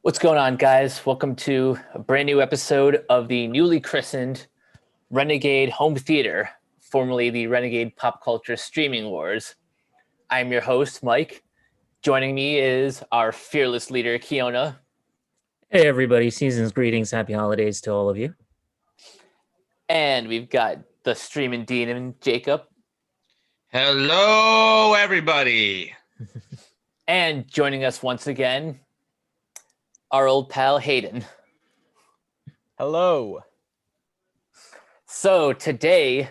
What's going on, guys? Welcome to a brand new episode of the newly christened Renegade Home Theater, formerly the Renegade Pop Culture Streaming Wars. I'm your host, Mike. Joining me is our fearless leader, Keona. Hey everybody, season's greetings, happy holidays to all of you. And we've got the streaming demon, Jacob. Hello, everybody. And joining us once again, our old pal, Hayden. Hello. So today,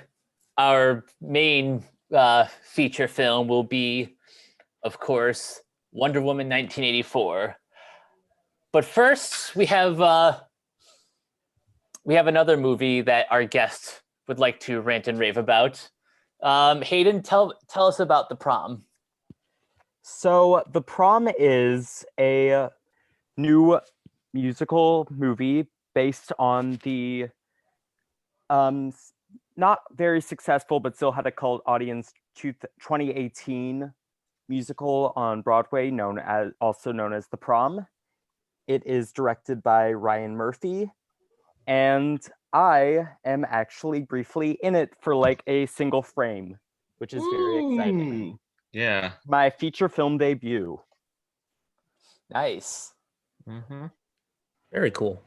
our main feature film will be, of course, Wonder Woman 1984. But first, we have another movie that our guest would like to rant and rave about. Hayden, tell us about The Prom. So, The Prom is a new musical movie based on the not very successful but still had a cult audience 2018 musical on Broadway also known as The Prom. It is directed by Ryan Murphy, and I am actually briefly in it for like a single frame, which is very exciting. Yeah. My feature film debut. Nice. Mm-hmm. Very cool.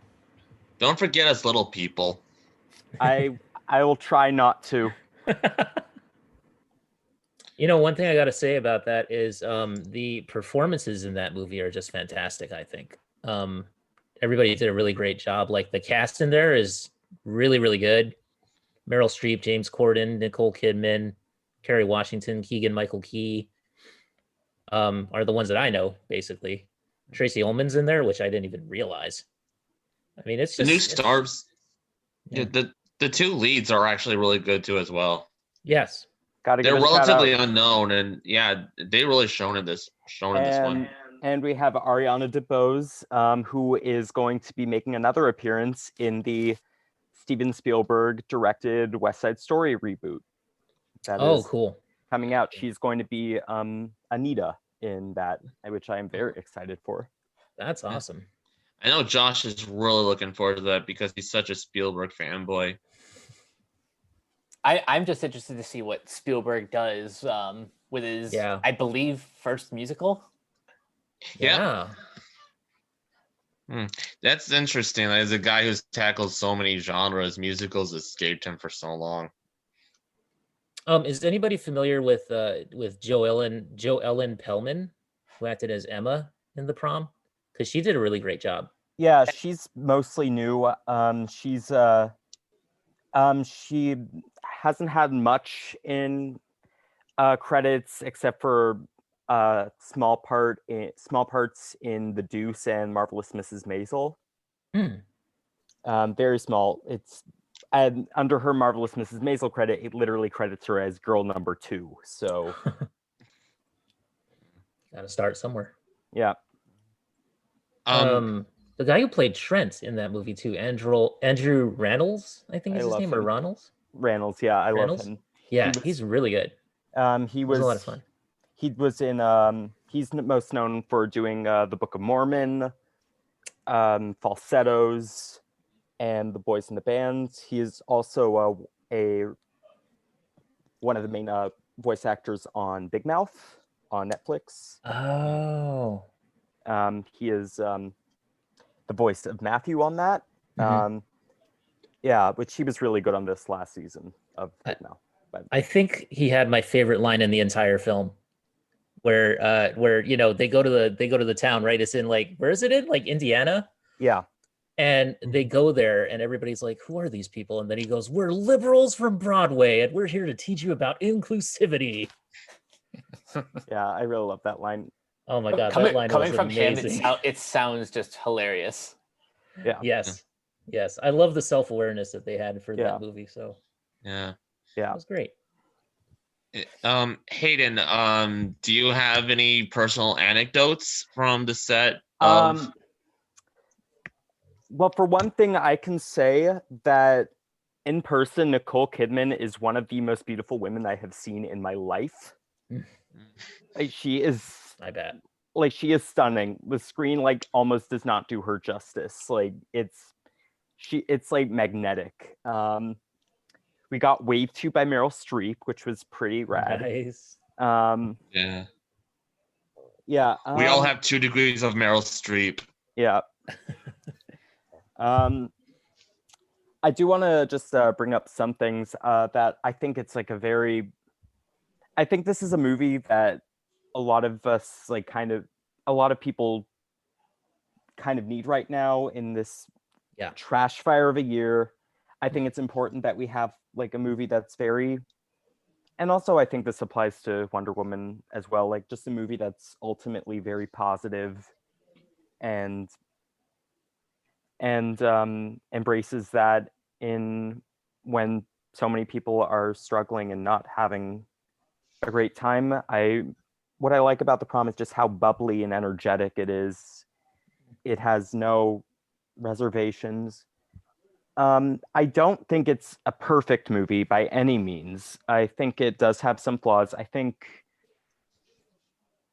Don't forget us little people. I will try not to. You know, one thing I got to say about that is the performances in that movie are just fantastic, I think. Everybody did a really great job. Like the cast in there is really, really good. Meryl Streep, James Corden, Nicole Kidman, Kerry Washington, Keegan-Michael Key are the ones that I know, basically. Tracy Ullman's in there, which I didn't even realize. I mean, it's The just new stars. Yeah. The two leads are actually really good too as well. Yes. Gotta They're give a shout relatively out. unknown, and yeah, they really shown in this one. And we have Ariana DeBose, who is going to be making another appearance in the Steven Spielberg directed West Side Story reboot. That is Cool. coming out. She's going to be Anita in that, which I am very excited for. That's awesome. I know Josh is really looking forward to that because he's such a Spielberg fanboy. I'm just interested to see what Spielberg does with his, I believe, first musical. Yeah. That's interesting. As a guy who's tackled so many genres, musicals escaped him for so long. Is anybody familiar with Jo Ellen Pellman, who acted as Emma in The Prom? Because she did a really great job. Yeah, she's mostly new. She hasn't had much in credits except for small parts in The Deuce and Marvelous Mrs. Maisel. Very small. And under her Marvelous Mrs. Maisel credit, it literally credits her as girl number 2. So gotta start somewhere. Yeah. The guy who played Trent in that movie too, Andrew Rannells, I think is his name, or Rannells? Rannells, yeah, I love him. Yeah, he's really good. He was a lot of fun. He was in he's most known for doing the Book of Mormon, Falsettos, and The Boys in the Band. He is also one of the main voice actors on Big Mouth on Netflix. Oh. He is the voice of Matthew on that. Mm-hmm. Yeah, which he was really good on this last season of Big Mouth. I think he had my favorite line in the entire film, where you know they go to the town, right? It's in like, where is it in? Like Indiana? Yeah. And they go there and everybody's like, who are these people? And then he goes, we're liberals from Broadway and we're here to teach you about inclusivity. Yeah, I really love that line. Oh my God, that line coming was from amazing. him, it sounds just hilarious. Yeah. Yes. I love the self-awareness that they had for that movie. So yeah, it was great. Hayden, do you have any personal anecdotes from the set? Well, for one thing, I can say that in person, Nicole Kidman is one of the most beautiful women I have seen in my life. She is. I bet. like she is stunning. The screen like almost does not do her justice. Like it's like magnetic. We got Wave 2 by Meryl Streep, which was pretty rad. Nice. Yeah. Yeah. We all have 2 degrees of Meryl Streep. Yeah. I do want to just bring up some things that I think it's like I think this is a movie that a lot of us like a lot of people kind of need right now in this trash fire of a year. I think it's important that we have like a movie that's and also I think this applies to Wonder Woman as well, like just a movie that's ultimately very positive and embraces that in when so many people are struggling and not having a great time. What I like about The Prom is just how bubbly and energetic it is. It has no reservations. I don't think it's a perfect movie by any means. I think it does have some flaws. I think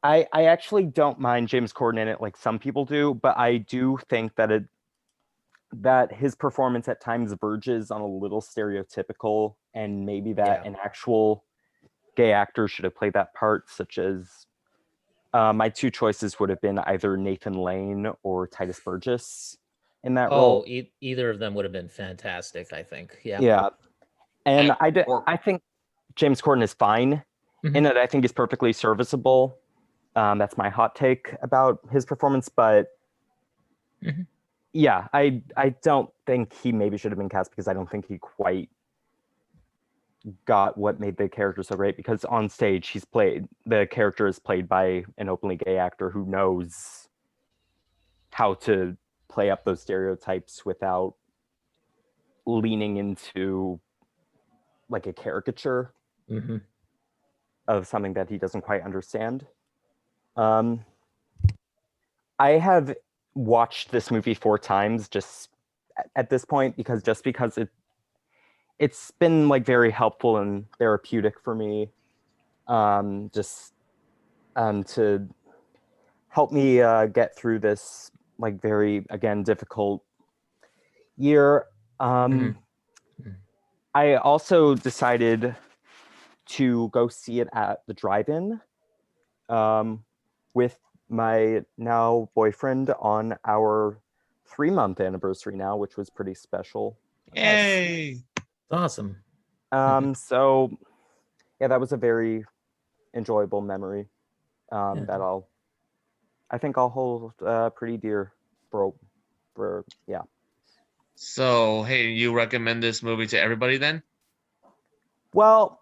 I actually don't mind James Corden in it like some people do, but I do think that that his performance at times verges on a little stereotypical, and maybe that an actual gay actor should have played that part, such as my 2 choices would have been either Nathan Lane or Titus Burgess in that role. Either of them would have been fantastic, I think. Yeah. And I think James Corden is fine in it. I think he's perfectly serviceable. That's my hot take about his performance, but yeah, I don't think he maybe should have been cast, because I don't think he quite got what made the character so great, because on stage the character is played by an openly gay actor who knows how to play up those stereotypes without leaning into like a caricature of something that he doesn't quite understand. I have watched this movie 4 times just at this point, because it's been like very helpful and therapeutic for me, to help me get through this like very, again, difficult year. I also decided to go see it at the drive-in with my now boyfriend on our 3-month anniversary now, which was pretty special. Yay! Awesome. So yeah, that was a very enjoyable memory that I think I'll hold pretty dear for yeah. So, hey, you recommend this movie to everybody then? Well,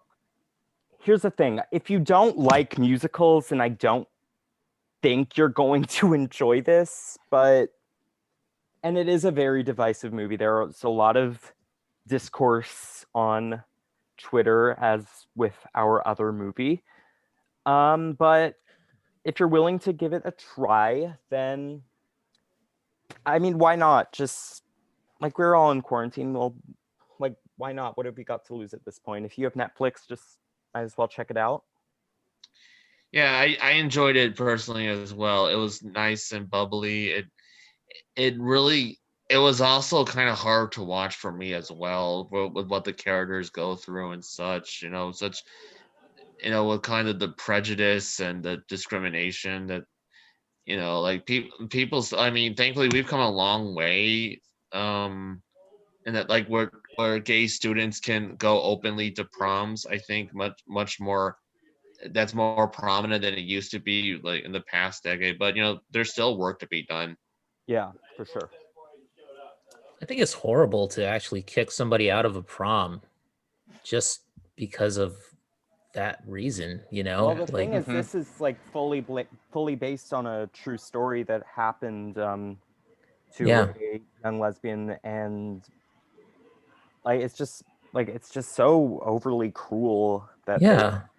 here's the thing. If you don't like musicals, and I don't think you're going to enjoy this, and it is a very divisive movie. There's a lot of discourse on Twitter, as with our other movie. But if you're willing to give it a try, then I mean, why not? Just like, we're all in quarantine. Well, like, why not? What have we got to lose at this point? If you have Netflix, just might as well check it out. Yeah, I enjoyed it personally as well. It was nice and bubbly. It was also kind of hard to watch for me as well, with what the characters go through and such, with kind of the prejudice and the discrimination that, like people's, I mean, thankfully we've come a long way, and that like where gay students can go openly to proms. I think much more, that's more prominent than it used to be like in the past decade, but there's still work to be done. Yeah, for sure. I think it's horrible to actually kick somebody out of a prom just because of that reason, Well, the thing is, this is like fully based on a true story that happened to a young lesbian, and like it's just so overly cruel that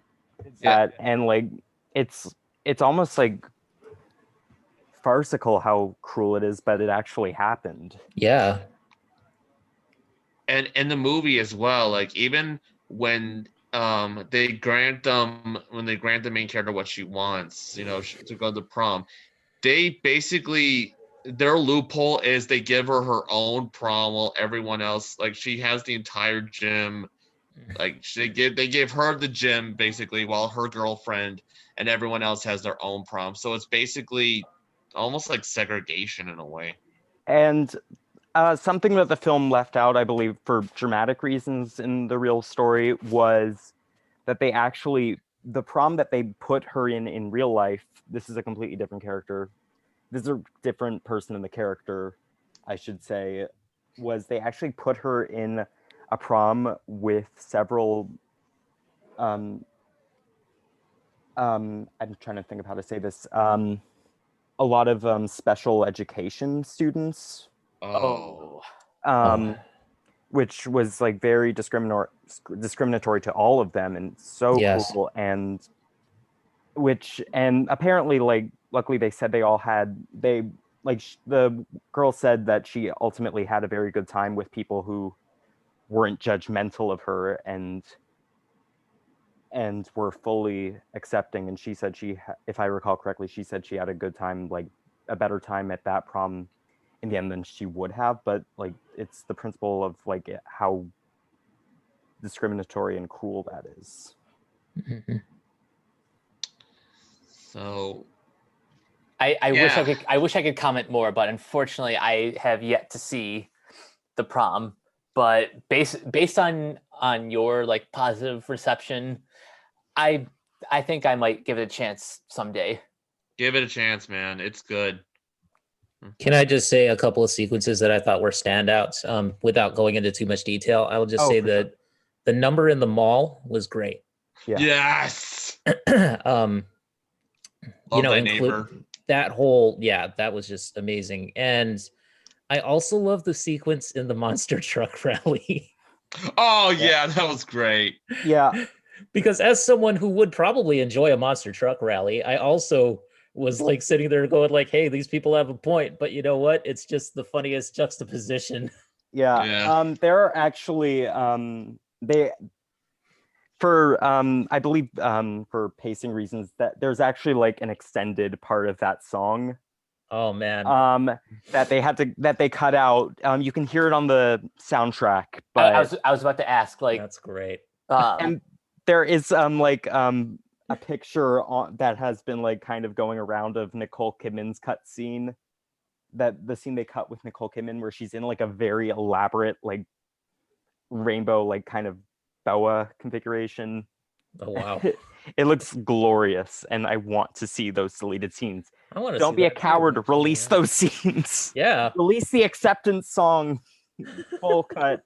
and like it's almost like farcical how cruel it is, but it actually happened. And in the movie as well, like even when they grant them when they grant the main character what she wants, to go to prom. They basically their loophole is they give her her own prom while everyone else like she has the entire gym. Like they give her the gym basically while her girlfriend and everyone else has their own prom. So it's basically almost like segregation in a way. And something that the film left out, I believe, for dramatic reasons in the real story was that the prom that they put her in real life, this is a completely different character. This is a different person in the character, I should say, was they actually put her in a prom with several I'm trying to think of how to say this. A lot of special education students. Oh. Which was like very discriminatory to all of them, and so cruel. And apparently, like, luckily they said the girl said that she ultimately had a very good time with people who weren't judgmental of her and were fully accepting. And she said if I recall correctly, she said she had a good time, like a better time at that prom in the end than she would have. But like, it's the principle of like how discriminatory and cruel that is. Mm-hmm. So I wish I could comment more, but unfortunately I have yet to see the prom. But based on your like positive reception, I think I might give it a chance someday. Give it a chance, man. It's good. Can I just say a couple of sequences that I thought were standouts without going into too much detail? I will just say that sure. The number in the mall was great. Yeah. Yes. Love thy neighbor. That was just amazing. And I also love the sequence in the monster truck rally. Oh yeah, that was great. Yeah. Because as someone who would probably enjoy a monster truck rally, I also was like sitting there going like, hey, these people have a point, but you know what? It's just the funniest juxtaposition. Yeah. There are actually I believe for pacing reasons that there's actually like an extended part of that song. Oh man. That they cut out. You can hear it on the soundtrack, but I was about to ask, like, that's great. And there is a picture that has been like kind of going around of Nicole Kidman's cut scene. That the scene they cut with Nicole Kidman where she's in like a very elaborate like rainbow like kind of boa configuration. Oh wow. It looks glorious, and I want to see those deleted scenes. Don't be a coward. Release those scenes. Yeah. Release the acceptance song. Full cut.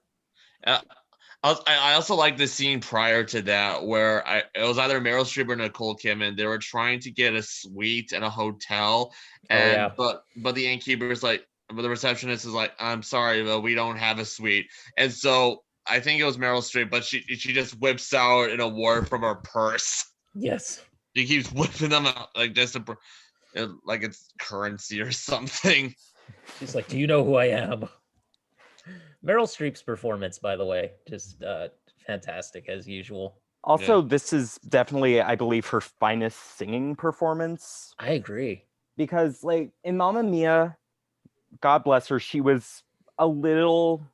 I also like the scene prior to that where it was either Meryl Streep or Nicole Kidman. They were trying to get a suite in a hotel, and but the innkeeper's like, but the receptionist is like, I'm sorry, but we don't have a suite. And so I think it was Meryl Streep, but she just whips out an award from her purse. Yes. She keeps whipping them out like this, like it's currency or something. She's like, do you know who I am? Meryl Streep's performance, by the way, just fantastic as usual. Also, This is definitely, I believe, her finest singing performance. I agree. Because, like, in Mamma Mia, God bless her, she was a little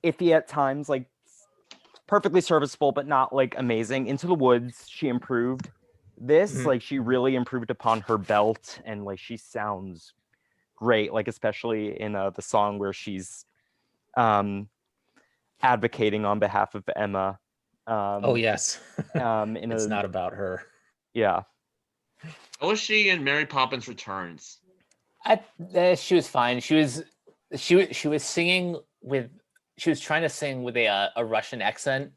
iffy at times, like, perfectly serviceable, but not, like, amazing. Into the Woods, she improved. This, like, she really improved upon her belt, and, like, she sounds great, like, especially in the song where she's advocating on behalf of Emma. Oh yes. It's not about her. Yeah. How was she in Mary Poppins Returns? She was fine. She was singing with. She was trying to sing with a Russian accent.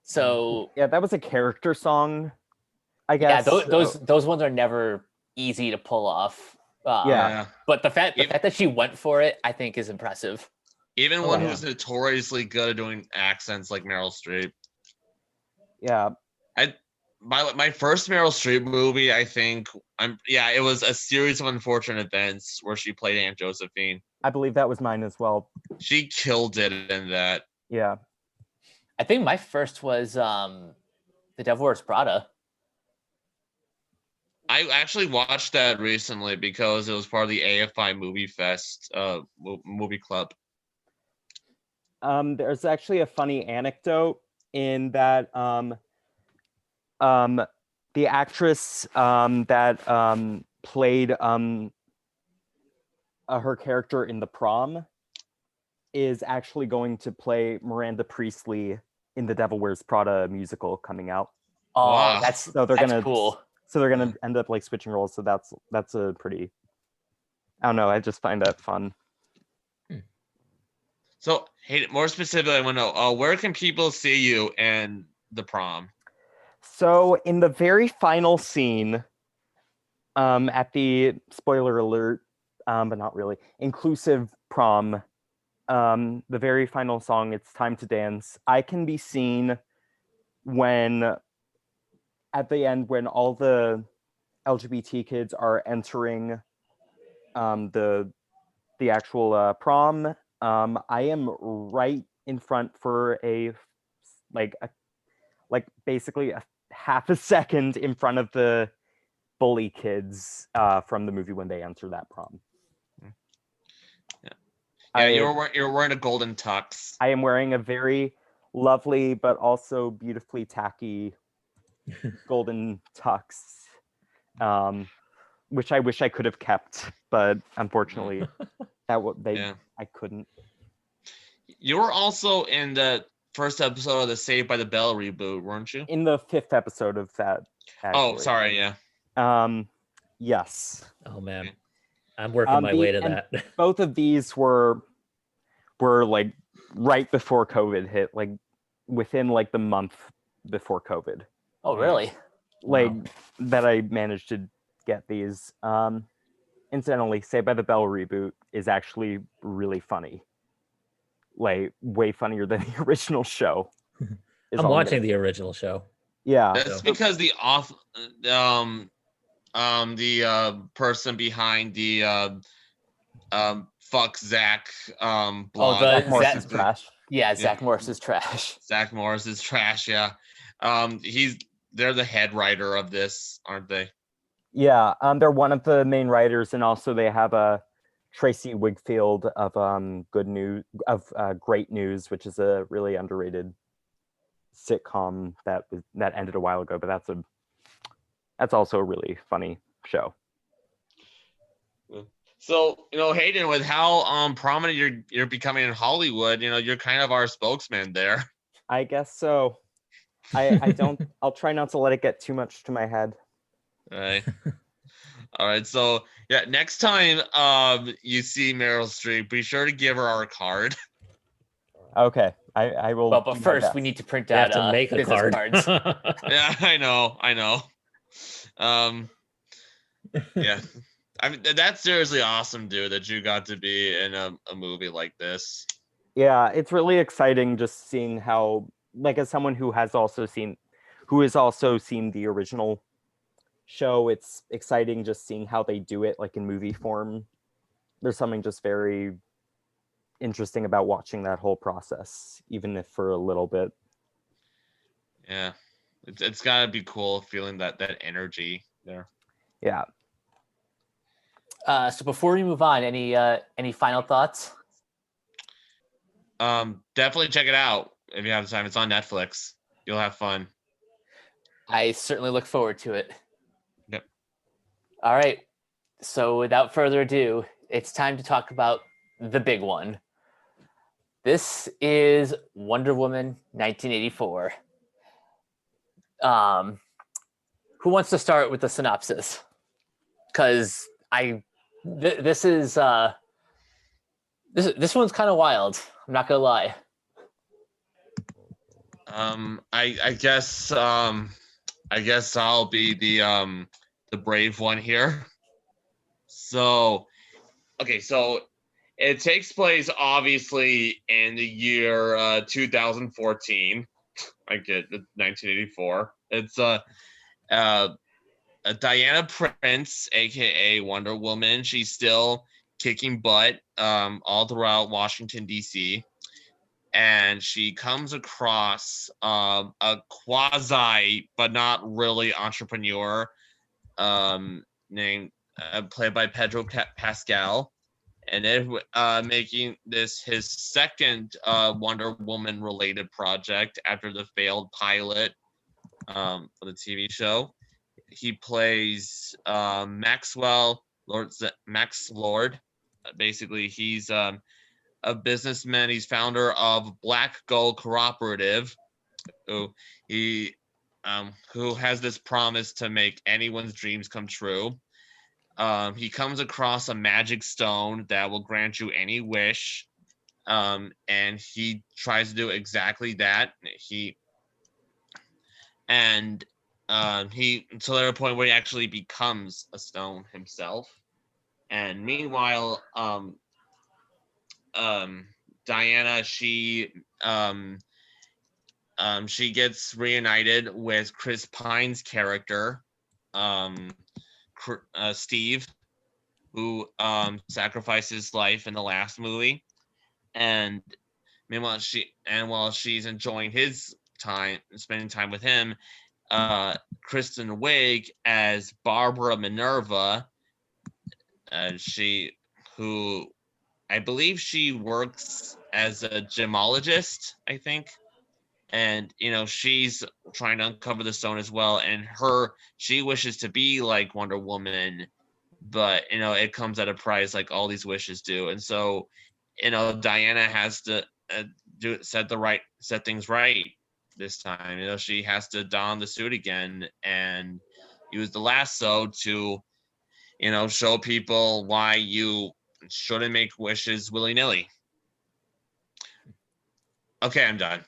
So yeah, that was a character song, I guess. Yeah, those ones are never easy to pull off. But the fact that she went for it, I think, is impressive. Even one who's notoriously good at doing accents like Meryl Streep. Yeah. My first Meryl Streep movie, I think, it was A Series of Unfortunate Events where she played Aunt Josephine. I believe that was mine as well. She killed it in that. Yeah. I think my first was The Devil Wears Prada. I actually watched that recently because it was part of the AFI Movie Fest movie club. There's actually a funny anecdote in that the actress that played her character in The Prom is actually going to play Miranda Priestley in the Devil Wears Prada musical coming out. Oh, Wow. that's cool. So they're gonna end up like switching roles. So that's a pretty. I don't know. I just find that fun. So, hey, more specifically, I want to know where can people see you in The Prom? So in the very final scene, at the spoiler alert, but not really inclusive prom, the very final song, "It's Time to Dance," I can be seen when at the end when all the LGBT kids are entering the actual prom. I am right in front for basically a half a second in front of the bully kids from the movie when they enter that prom. Yeah, you're wearing a golden tux. I am wearing a very lovely but also beautifully tacky golden tux, which I wish I could have kept, but unfortunately, I couldn't. You were also in the first episode of the Saved by the Bell reboot, weren't you? In the 5th episode of that. Actually. Oh, sorry, yeah. Yes. Oh man, I'm working my way to that. Both of these were like right before COVID hit, like within like the month before COVID. Oh, really? Like that I managed to get these. Incidentally, Saved by the Bell reboot is actually really funny. Like way funnier than the original show. I'm watching the original show. Yeah. That's because the person behind the fuck Zach blog. Zach Morris is trash. Yeah, Zach Morris is trash. Zach Morris is trash, yeah. They're the head writer of this, aren't they? Yeah, they're one of the main writers, and also they have a Tracy Wigfield of Great News, which is a really underrated sitcom that ended a while ago, but that's also a really funny show. So, Hayden, with how prominent you're becoming in Hollywood, you're kind of our spokesman there. I guess so. I'll try not to let it get too much to my head. All right. So yeah, next time you see Meryl Streep, be sure to give her our card. Okay, I will. But first, we need to print out to make a card. Cards. Yeah, I know. Yeah, I mean that's seriously awesome, dude, that you got to be in a movie like this. Yeah, it's really exciting just seeing how, like, as someone who has also seen the original show, it's exciting just seeing how they do it like in movie form. There's something just very interesting about watching that whole process, even if for a little bit. Yeah, it's gotta be cool feeling that energy there. Yeah. So before we move on, any final thoughts? Definitely check it out if you have time. It's on Netflix. You'll have fun. I certainly look forward to it. Yep. All right. So without further ado, it's time to talk about the big one. This is Wonder Woman 1984. Who wants to start with the synopsis? Because this one's kind of wild. I'm not gonna lie. I guess I'll be the brave one here. So it takes place obviously in the year 2014. I get 1984. It's Diana Prince, aka Wonder Woman. She's still kicking butt all throughout Washington, D.C. and she comes across a quasi but not really entrepreneur named played by Pedro Pascal, and making this his second Wonder Woman related project after the failed pilot for the TV show. He plays Max Lord. Basically, he's a businessman. He's founder of Black Gold Cooperative, who he who has this promise to make anyone's dreams come true. He comes across a magic stone that will grant you any wish, and he tries to do exactly that. He until there a point where he actually becomes a stone himself. And meanwhile, Diana, she gets reunited with Chris Pine's character, Steve, who sacrificed his life in the last movie. And meanwhile, while she's enjoying his time, spending time with him, Kristen Wiig as Barbara Minerva, who I believe she works as a gemologist, I think. And she's trying to uncover the stone as well, and she wishes to be like Wonder Woman, but it comes at a price, like all these wishes do. And so Diana has to set things right this time. She has to don the suit again and use the lasso to show people why you shouldn't make wishes willy-nilly. Okay, I'm done.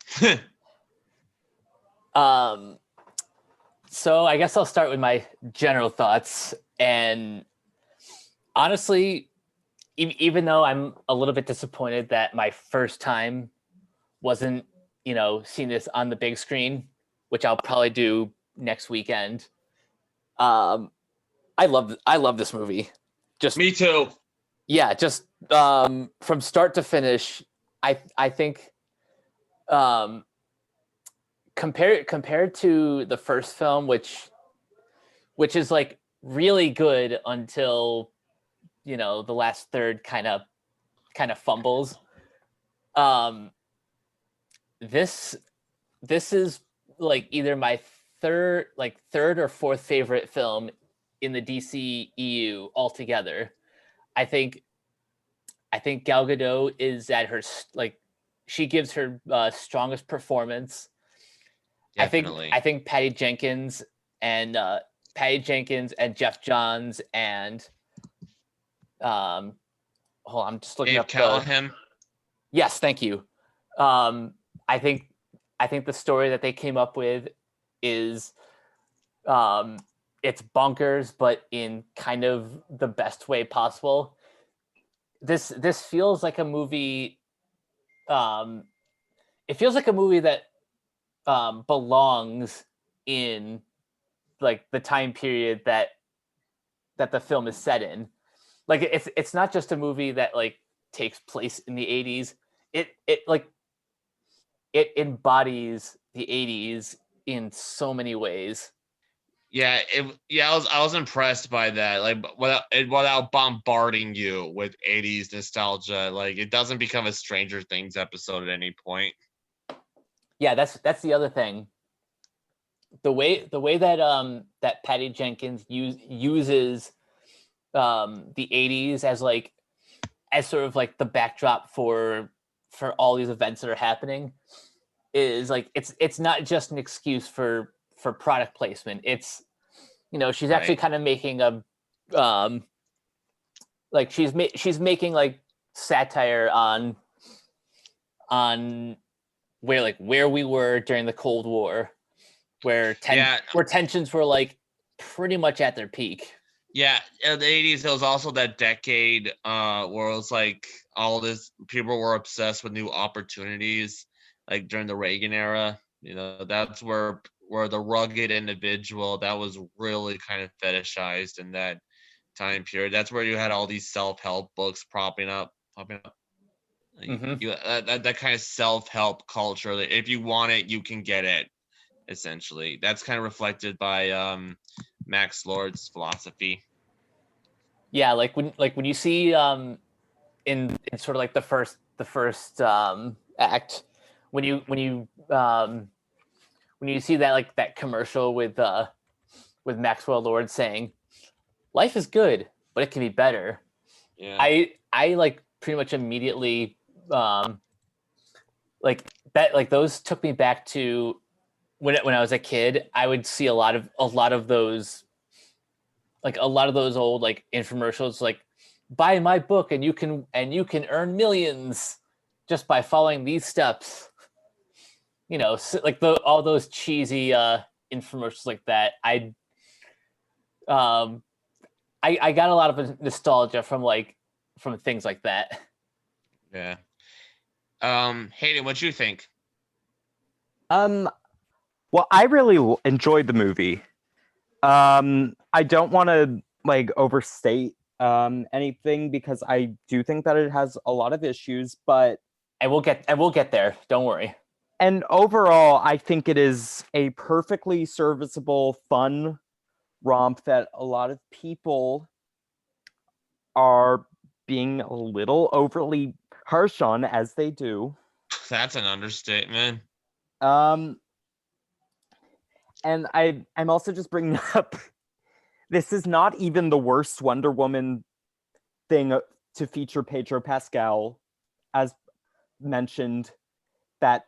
So I guess I'll start with my general thoughts. And honestly, even though I'm a little bit disappointed that my first time wasn't, seeing this on the big screen, which I'll probably do next weekend. I love this movie. Just me too. Yeah, just from start to finish, I think compared to the first film, which is like really good until the last third kind of fumbles. This is like either my third or fourth favorite film in the DCEU altogether. I think Gal Gadot is at her she gives her strongest performance. Definitely. I think Patty Jenkins and Jeff Johns and hold on, I'm just looking Dave up Callahan. Yes, thank you. I think the story that they came up with is it's bonkers, but in kind of the best way possible. This feels like a movie. It feels like a movie that belongs in like the time period that the film is set in. Like it's not just a movie that like takes place in the 80s. It embodies the 80s in so many ways. Yeah, I was impressed by that. Like without bombarding you with 80s nostalgia, like it doesn't become a Stranger Things episode at any point. Yeah, that's the other thing. The way that that Patty Jenkins uses the 80s as sort of like the backdrop for all these events that are happening is like it's not just an excuse for product placement. It's she's actually kind of making a like she's making like satire on where we were during the Cold War, where tensions were like pretty much at their peak. Yeah, in the 80s, it was also that decade where it was like all this people were obsessed with new opportunities, like during the Reagan era. That's where the rugged individual that was really kind of fetishized in that time period. That's where you had all these self-help books popping up. Mhm. That kind of self-help culture. That if you want it, you can get it. Essentially, that's kind of reflected by Max Lord's philosophy. Yeah, like when you see in sort of like the first act, when you see that like that commercial with Maxwell Lord saying life is good but it can be better. Yeah. I like pretty much immediately like that, like those took me back to when I was a kid. I would see a lot of those, like a lot of those old like infomercials, like buy my book and you can earn millions just by following these steps. You know, like all those cheesy infomercials like that. Um I got a lot of nostalgia from things like that. Yeah. Hayden, what you think? Well, I really enjoyed the movie. I don't want to like overstate anything because I do think that it has a lot of issues, but And we'll get there. Don't worry. and overall, I think it is a perfectly serviceable, fun romp that a lot of people are being a little overly harsh on, as they do. That's an understatement. Um, and I'm also just bringing up, this is not even the worst Wonder Woman thing to feature Pedro Pascal, as mentioned, that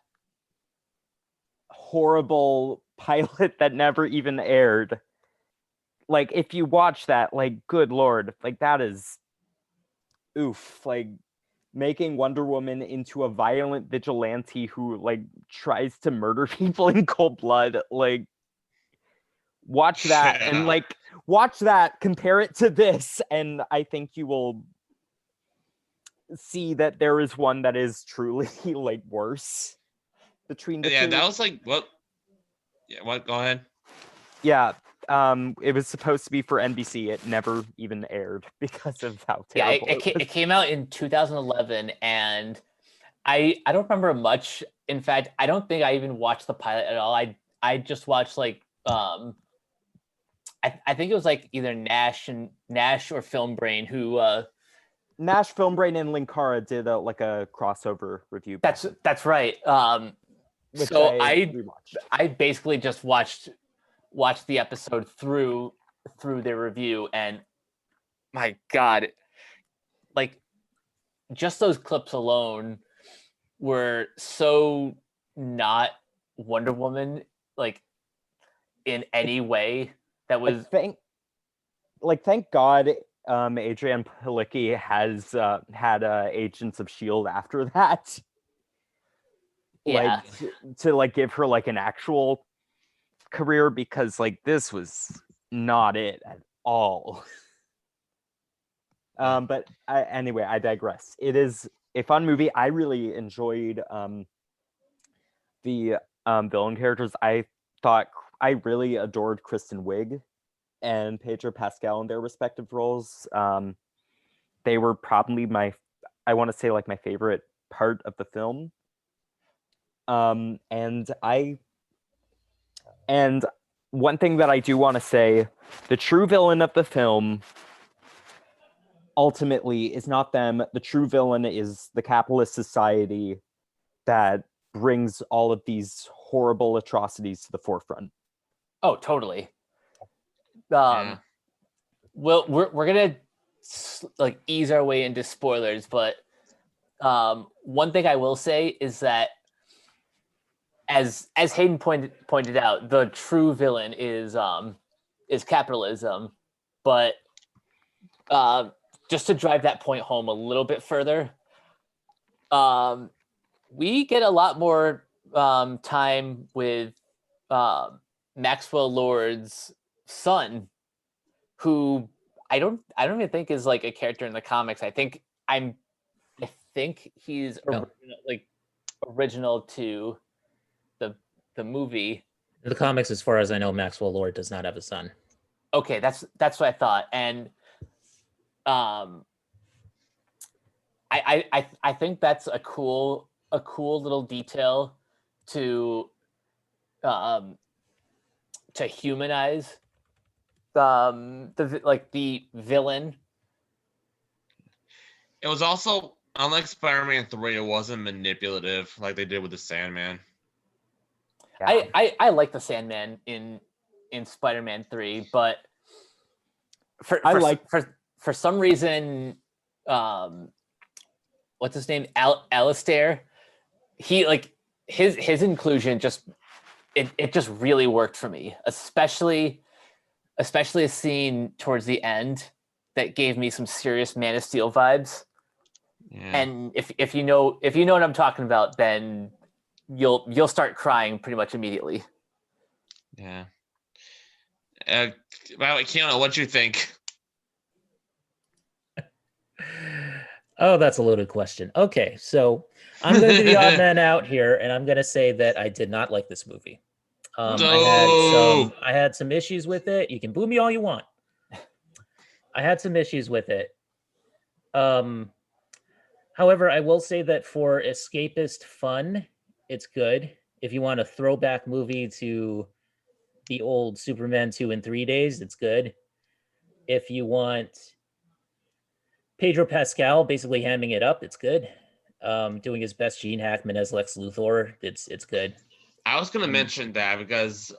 horrible pilot that never even aired. Like, if you watch that, like, good lord, like, that is oof. Like, making Wonder Woman into a violent vigilante who, like, tries to murder people in cold blood. Like, watch that and, like, compare it to this, and I think you will see that there is one that is truly, like, worse between the Yeah, two. that was like what? Yeah, what? Go ahead. Yeah, it was supposed to be for NBC. It never even aired because of how Yeah, terrible it came out in 2011, and I don't remember much. In fact, I don't think I even watched the pilot at all. I just watched like I think it was like either Nash or Film Brain who Nash, Filmbrain, and Linkara did a crossover review. that's right. Which So I rewatched. I basically just watched the episode through their review, and my God, like just those clips alone were so not Wonder Woman, like in any way. That was Thank God Adrian Palicki has had Agents of S.H.I.E.L.D. after that. yeah. To like give her like an actual career, because like this was not it at all. But anyway, I digress. It is a fun movie. I really enjoyed the villain characters. I thought I really adored Kristen Wiig and Pedro Pascal in their respective roles. They were probably I want to say like my favorite part of the film. And one thing that I do want to say, the true villain of the film ultimately is not them. The true villain is the capitalist society that brings all of these horrible atrocities to the forefront. Oh, totally. Yeah. Well, we're gonna like ease our way into spoilers, but one thing I will say is that as Hayden pointed out, the true villain is capitalism, but just to drive that point home a little bit further, we get a lot more time with Maxwell Lord's son, who I don't even think is like a character in the comics. I think he's original to the movie. The comics, as far as I know, Maxwell Lord does not have a son. Okay, that's what I thought. And I think that's a cool little detail to humanize the villain. It was also, unlike Spider-Man 3, it wasn't manipulative like they did with the Sandman. Yeah. I like the Sandman in Spider-Man 3, but for some reason, what's his name, Alistair, he his inclusion just it just really worked for me, especially a scene towards the end that gave me some serious Man of Steel vibes. Yeah. And if you know what I'm talking about, then you'll start crying pretty much immediately. Yeah. Well, Keona, what you think? Oh, that's a loaded question. Okay, so I'm going to be the odd man out here, and I'm going to say that I did not like this movie. I had some issues with it. You can boo me all you want. I had some issues with it. However, I will say that for escapist fun, it's good. If you want a throwback movie to the old Superman 2 and 3 days, it's good. If you want Pedro Pascal basically hamming it up, it's good. Doing his best Gene Hackman as Lex Luthor, it's good. I was going to mention that because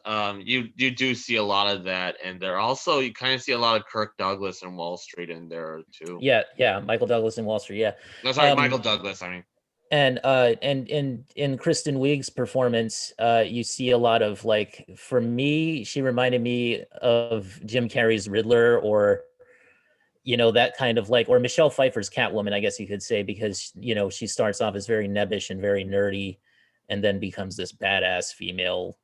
you do see a lot of that, and there also you kind of see a lot of Kirk Douglas and Wall Street in there too. Yeah, Michael Douglas and Wall Street. Yeah, no, sorry, Michael Douglas. I mean, and in Kristen Wiig's performance, you see a lot of, like, for me, she reminded me of Jim Carrey's Riddler, or that kind of, like, or Michelle Pfeiffer's Catwoman, I guess you could say, because she starts off as very nebbish and very nerdy, and then becomes this badass female,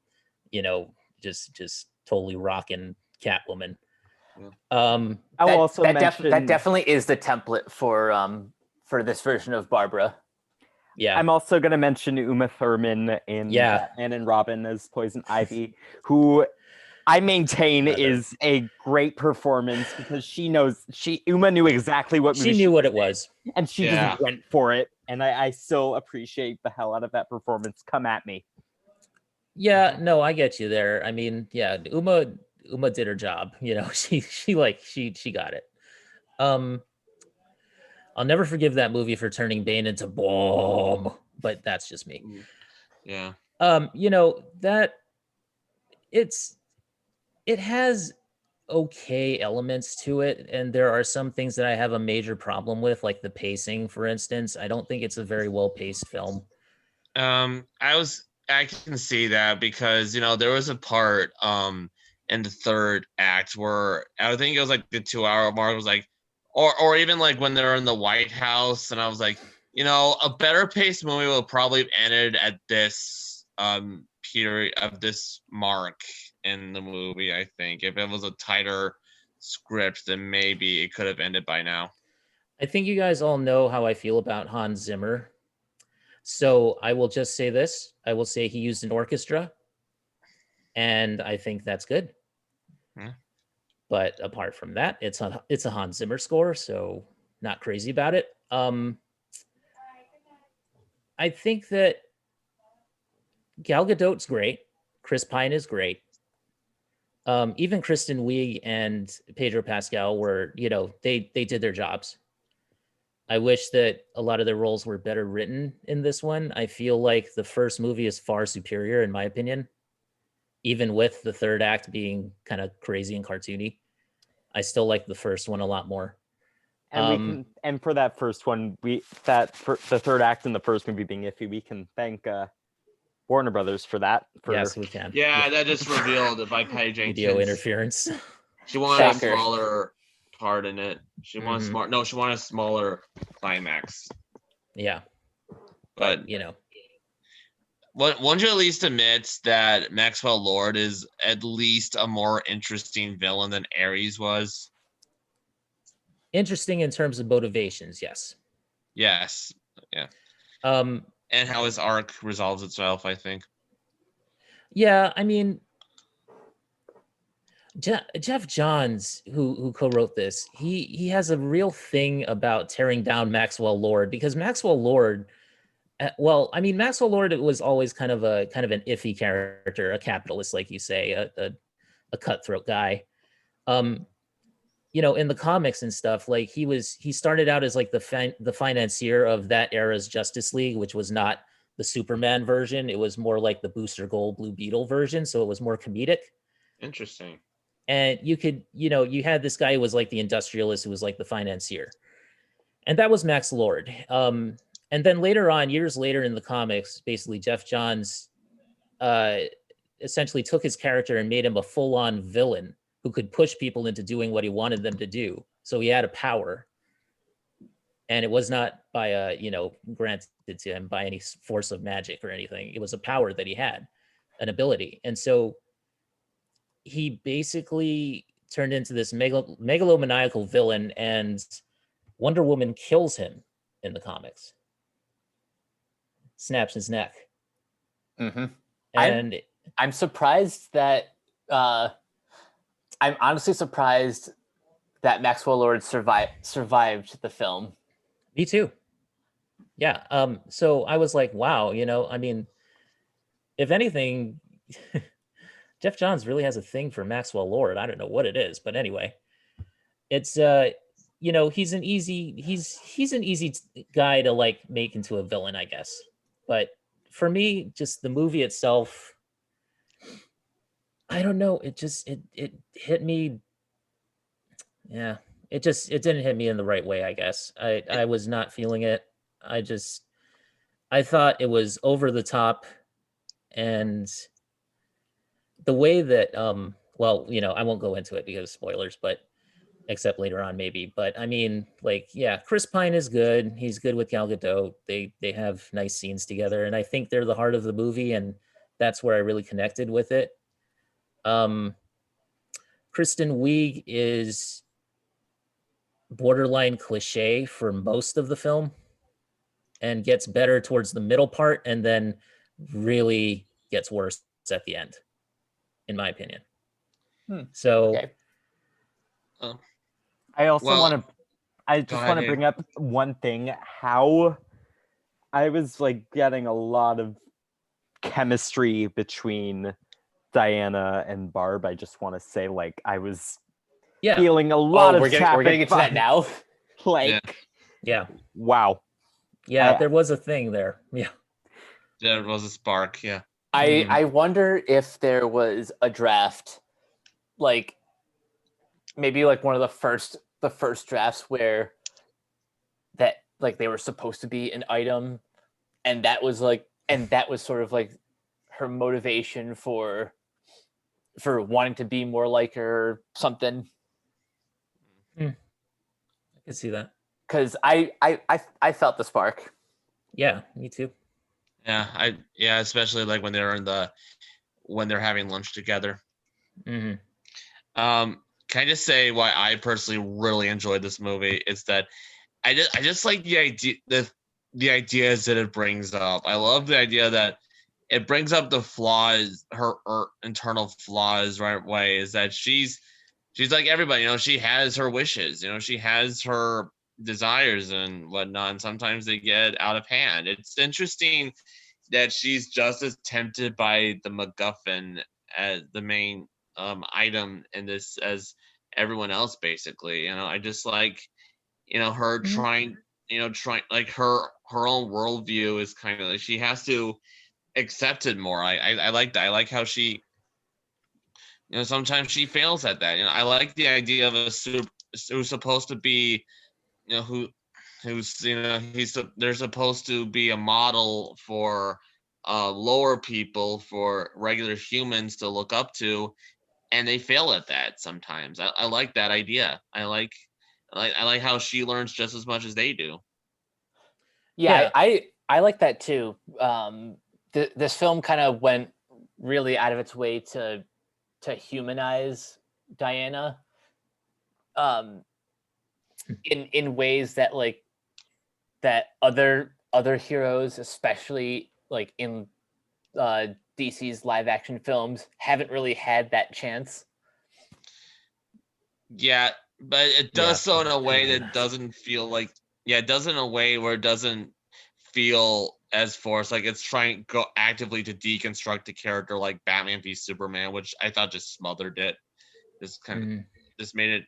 just totally rocking Catwoman. I will also mention that definitely is the template for this version of Barbara. Yeah, I'm also going to mention Uma Thurman in Batman and Robin as Poison Ivy, who I maintain is a great performance, because Uma knew exactly what movie she knew what it was, and she just went for it. And I still appreciate the hell out of that performance. Come at me. Yeah, no, I get you there. I mean, yeah, Uma did her job. She got it. I'll never forgive that movie for turning Bane into bomb, but that's just me. Yeah. That it has okay elements to it, and there are some things that I have a major problem with, like the pacing, for instance. I don't think it's a very well-paced film. I can see that, because there was a part in the third act where I think it was like the 2-hour mark was like, or even like when they're in the White House, and I was like, a better paced movie will probably have ended at this period of this mark in the movie. I think if it was a tighter script, then maybe it could have ended by now. I think you guys all know how I feel about Hans Zimmer. So I will just say this. I will say he used an orchestra, and I think that's good. But apart from that, it's a Hans Zimmer score, so not crazy about it. I think that Gal Gadot's great. Chris Pine is great. Even Kristen Wiig and Pedro Pascal were, they did their jobs. I wish that a lot of their roles were better written in this one. I feel like the first movie is far superior, in my opinion, even with the third act being kind of crazy and cartoony. I still like the first one a lot more. And for that first one, the third act in the first movie being iffy, we can thank Warner Brothers for that. Yes, we can. Yeah, that just revealed by Patty Jenkins. Video interference. She wanted a smaller part in it. She wanted she wanted a smaller climax. Yeah. But won't you at least admit that Maxwell Lord is at least a more interesting villain than Ares was? Interesting in terms of motivations, yes. Yes. Yeah. And how his arc resolves itself, I think. Yeah, I mean, Jeff Johns, who co-wrote this, he has a real thing about tearing down Maxwell Lord, because Maxwell Lord, well, I mean, Maxwell Lord was always kind of an iffy character, a capitalist, like you say, a cutthroat guy. In the comics and stuff, like he started out as like the financier of that era's Justice League, which was not the Superman version. It was more like the Booster Gold Blue Beetle version, so it was more comedic. Interesting. And you had this guy who was like the industrialist, who was like the financier, and that was Max Lord. And then later on, years later in the comics, basically Jeff Johns essentially took his character and made him a full-on villain who could push people into doing what he wanted them to do. So he had a power, and it was not by granted to him by any force of magic or anything. It was a power that he had, an ability. And so he basically turned into this megalomaniacal villain, and Wonder Woman kills him in the comics. Snaps his neck. Mm-hmm. And I'm surprised that I'm honestly surprised that Maxwell Lord survived the film. Me too. Yeah. So I was like, wow, I mean, if anything, Jeff Johns really has a thing for Maxwell Lord. I don't know what it is, but anyway, it's he's an easy guy to like make into a villain, I guess. But for me, just the movie itself, I don't know. It hit me. Yeah, it didn't hit me in the right way, I guess. I was not feeling it. I thought it was over the top, and the way that well, I won't go into it because of spoilers, but except later on maybe. But I mean, like, yeah, Chris Pine is good. He's good with Gal Gadot. They have nice scenes together, and I think they're the heart of the movie, and that's where I really connected with it. Kristen Wiig is borderline cliche for most of the film, and gets better towards the middle part, and then really gets worse at the end, in my opinion. So Okay. I also Well, want to. I go just ahead, want to Hayden. bring up one thing. How I was like getting a lot of chemistry between Diana and Barb. I just want to say, like, I was yeah, feeling a lot of we're traffic getting into that vibes. now. Like, yeah, wow. there was a thing there. Yeah. There was a spark. Yeah. I wonder if there was a draft, like maybe like one of the first drafts where that like they were supposed to be an item, and that was sort of like her motivation for wanting to be more like her or something. I can see that. Because I felt the spark. Yeah, me too. Yeah. Especially like when they're having lunch together. Mm-hmm. Can I just say why I personally really enjoyed this movie? It's that I just like the idea, the ideas that it brings up. I love the idea that it brings up the flaws, her internal flaws right away. Is that she's like everybody, she has her wishes, she has her desires and whatnot, and sometimes they get out of hand. It's interesting that she's just as tempted by the MacGuffin as the main item in this as everyone else, basically. I just like, her trying like her own worldview is kind of like she has to accept it more. I like that. I like how she, sometimes she fails at that. I like the idea of a super who's supposed to be, they're supposed to be a model for lower people, for regular humans to look up to, and they fail at that sometimes. I like that idea. I like how she learns just as much as they do. Yeah. I like that too. This film kind of went really out of its way to humanize Diana in ways that like that other heroes, especially like in DC's live action films, haven't really had that chance. Yeah, but it does so in a way that doesn't feel like it does in a way where it doesn't feel as forced. Like it's trying go actively to deconstruct the character, like Batman v Superman, which I thought just smothered it. Just kind of just made it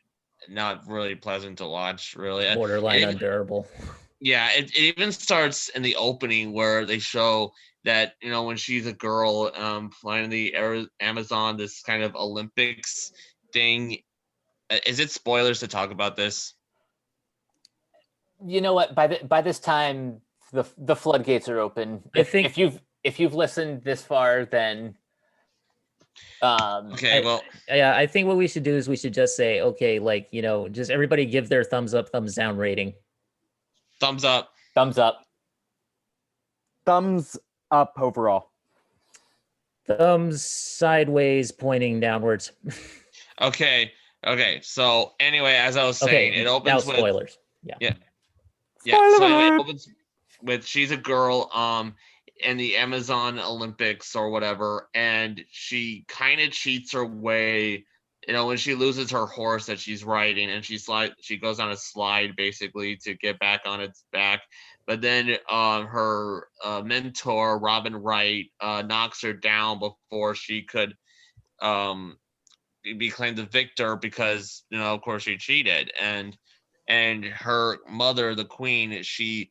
not really pleasant to watch. Really, Borderline unbearable. Yeah, it even starts in the opening where they show that when she's a girl flying the Amazon, this kind of Olympics thing. Is it spoilers to talk about this? You know what? By this time, the floodgates are open. If you've listened this far, then okay. I think what we should do is we should just say, okay, like just everybody give their thumbs up, thumbs down rating. Thumbs up. Thumbs up. Thumbs up overall. Thumbs sideways pointing downwards. Okay. So anyway, as I was saying, it opens with spoilers. Yeah. So anyway, it opens with she's a girl in the Amazon Olympics or whatever, and she kind of cheats her way. When she loses her horse that she's riding, and she goes on a slide basically to get back on its back. But then her mentor, Robin Wright, knocks her down before she could be claimed the victor because, of course, she cheated. And her mother, the queen, she,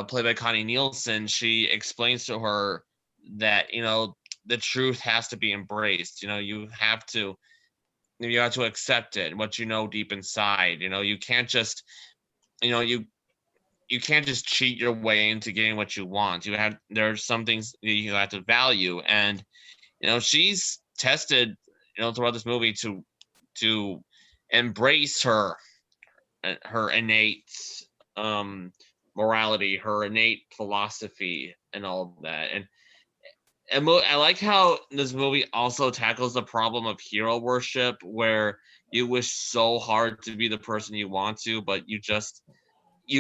played by Connie Nielsen, she explains to her that, the truth has to be embraced. You have to accept it, what deep inside. You can't just you can't just cheat your way into getting what you want. There's some things you have to value, and she's tested throughout this movie to embrace her innate morality, her innate philosophy, and all of that. And I like how this movie also tackles the problem of hero worship, where you wish so hard to be the person you want to, but you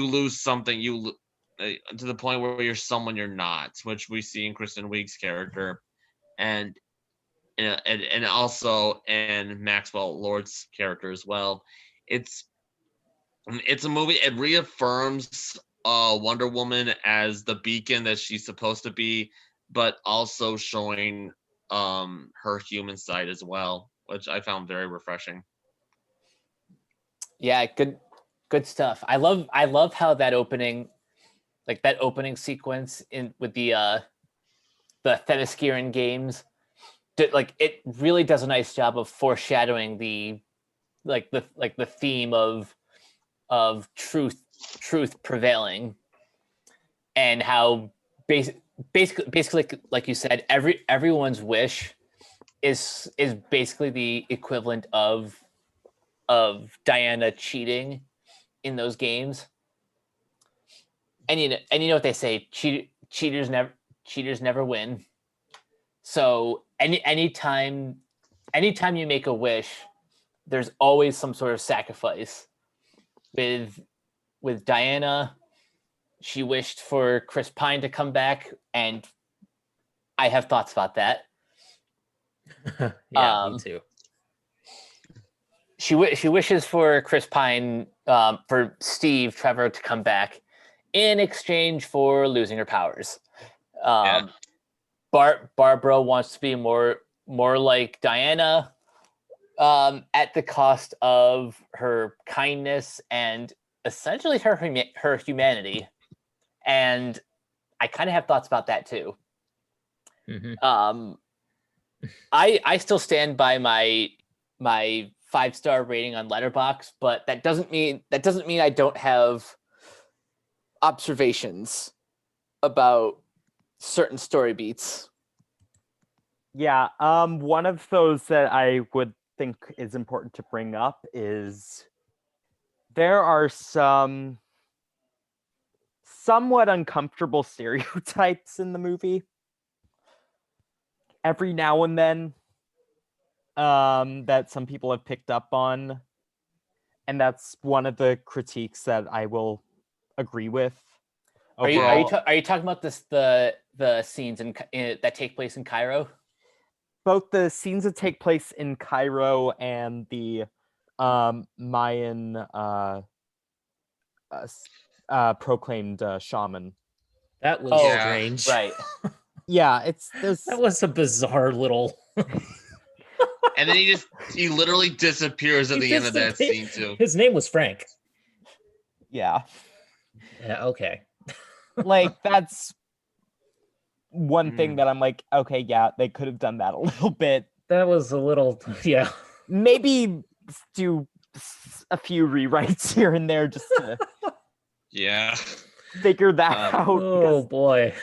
lose something. To the point where you're someone you're not, which we see in Kristen Wiig's character, and also in Maxwell Lord's character as well. It's a movie. It reaffirms Wonder Woman as the beacon that she's supposed to be, but also showing her human side as well, which I found very refreshing. Yeah, good stuff. I love how that opening sequence with the Themysciran games, it really does a nice job of foreshadowing the theme of truth prevailing, and how basically like you said, everyone's wish is basically the equivalent of Diana cheating in those games. And you know what they say, cheaters never win. So anytime you make a wish, there's always some sort of sacrifice. With Diana, she wished for Chris Pine to come back, and I have thoughts about that. Yeah, me too. She wishes for Chris Pine, for Steve Trevor to come back in exchange for losing her powers. Barbara wants to be more like Diana, at the cost of her kindness and essentially her humanity. And I kind of have thoughts about that too. Mm-hmm. I still stand by my 5-star rating on Letterboxd, but that doesn't mean I don't have observations about certain story beats. Yeah, one of those that I would think is important to bring up is there are some somewhat uncomfortable stereotypes in the movie every now and then, that some people have picked up on, and that's one of the critiques that I will agree with. Are you talking about the scenes that take place in Cairo? Both the scenes that take place in Cairo and the Mayan proclaimed shaman. That was Oh, strange. Right. Yeah, it's this. That was a bizarre little. And then he literally disappears at He the end of that disappeared. scene too. His name was Frank. Yeah, Yeah. Okay. like that's one thing that I'm like, okay, yeah, they could have done that a little bit. That was a little. Yeah. Maybe do a few rewrites here and there just to Yeah. figure that out. Oh boy.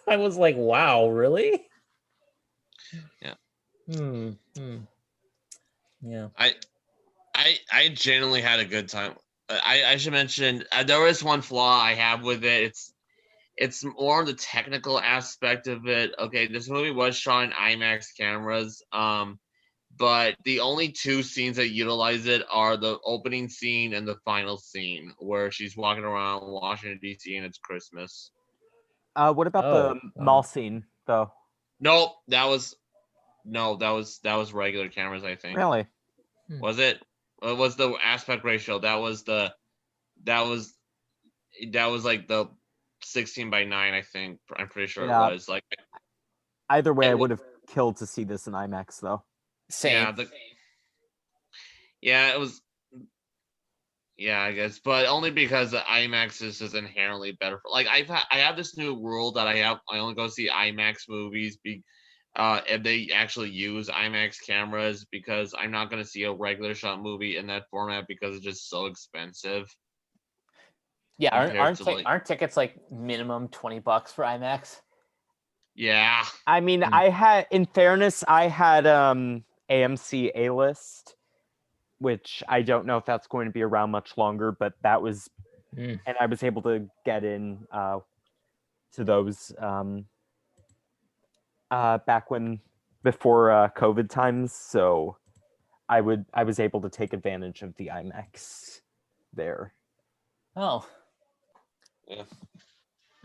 I was like, wow, really? Yeah. Yeah. I genuinely had a good time. I should mention there was one flaw I have with it. It's more on the technical aspect of it. Okay, this movie was shot in IMAX cameras. But the only two scenes that utilize it are the opening scene and the final scene where she's walking around Washington D.C. and it's Christmas. What about the mall scene though? Nope, that was regular cameras, I think. Really? Was it? It was the aspect ratio. That was like the 16:9, I think. I'm pretty sure Yeah. it was. Like Either way, I would have killed to see this in IMAX though. Same. Yeah, it was. Yeah, I guess, but only because the IMAX is just inherently better. Like I have this new rule that I only go see IMAX movies if they actually use IMAX cameras, because I'm not going to see a regular shot movie in that format because it's just so expensive. Yeah, aren't tickets like minimum $20 for IMAX? Yeah. I mean, in fairness, I had AMC A-List, which I don't know if that's going to be around much longer, but that was, and I was able to get in to those back before COVID times, so I was able to take advantage of the IMAX there. Oh. Yeah.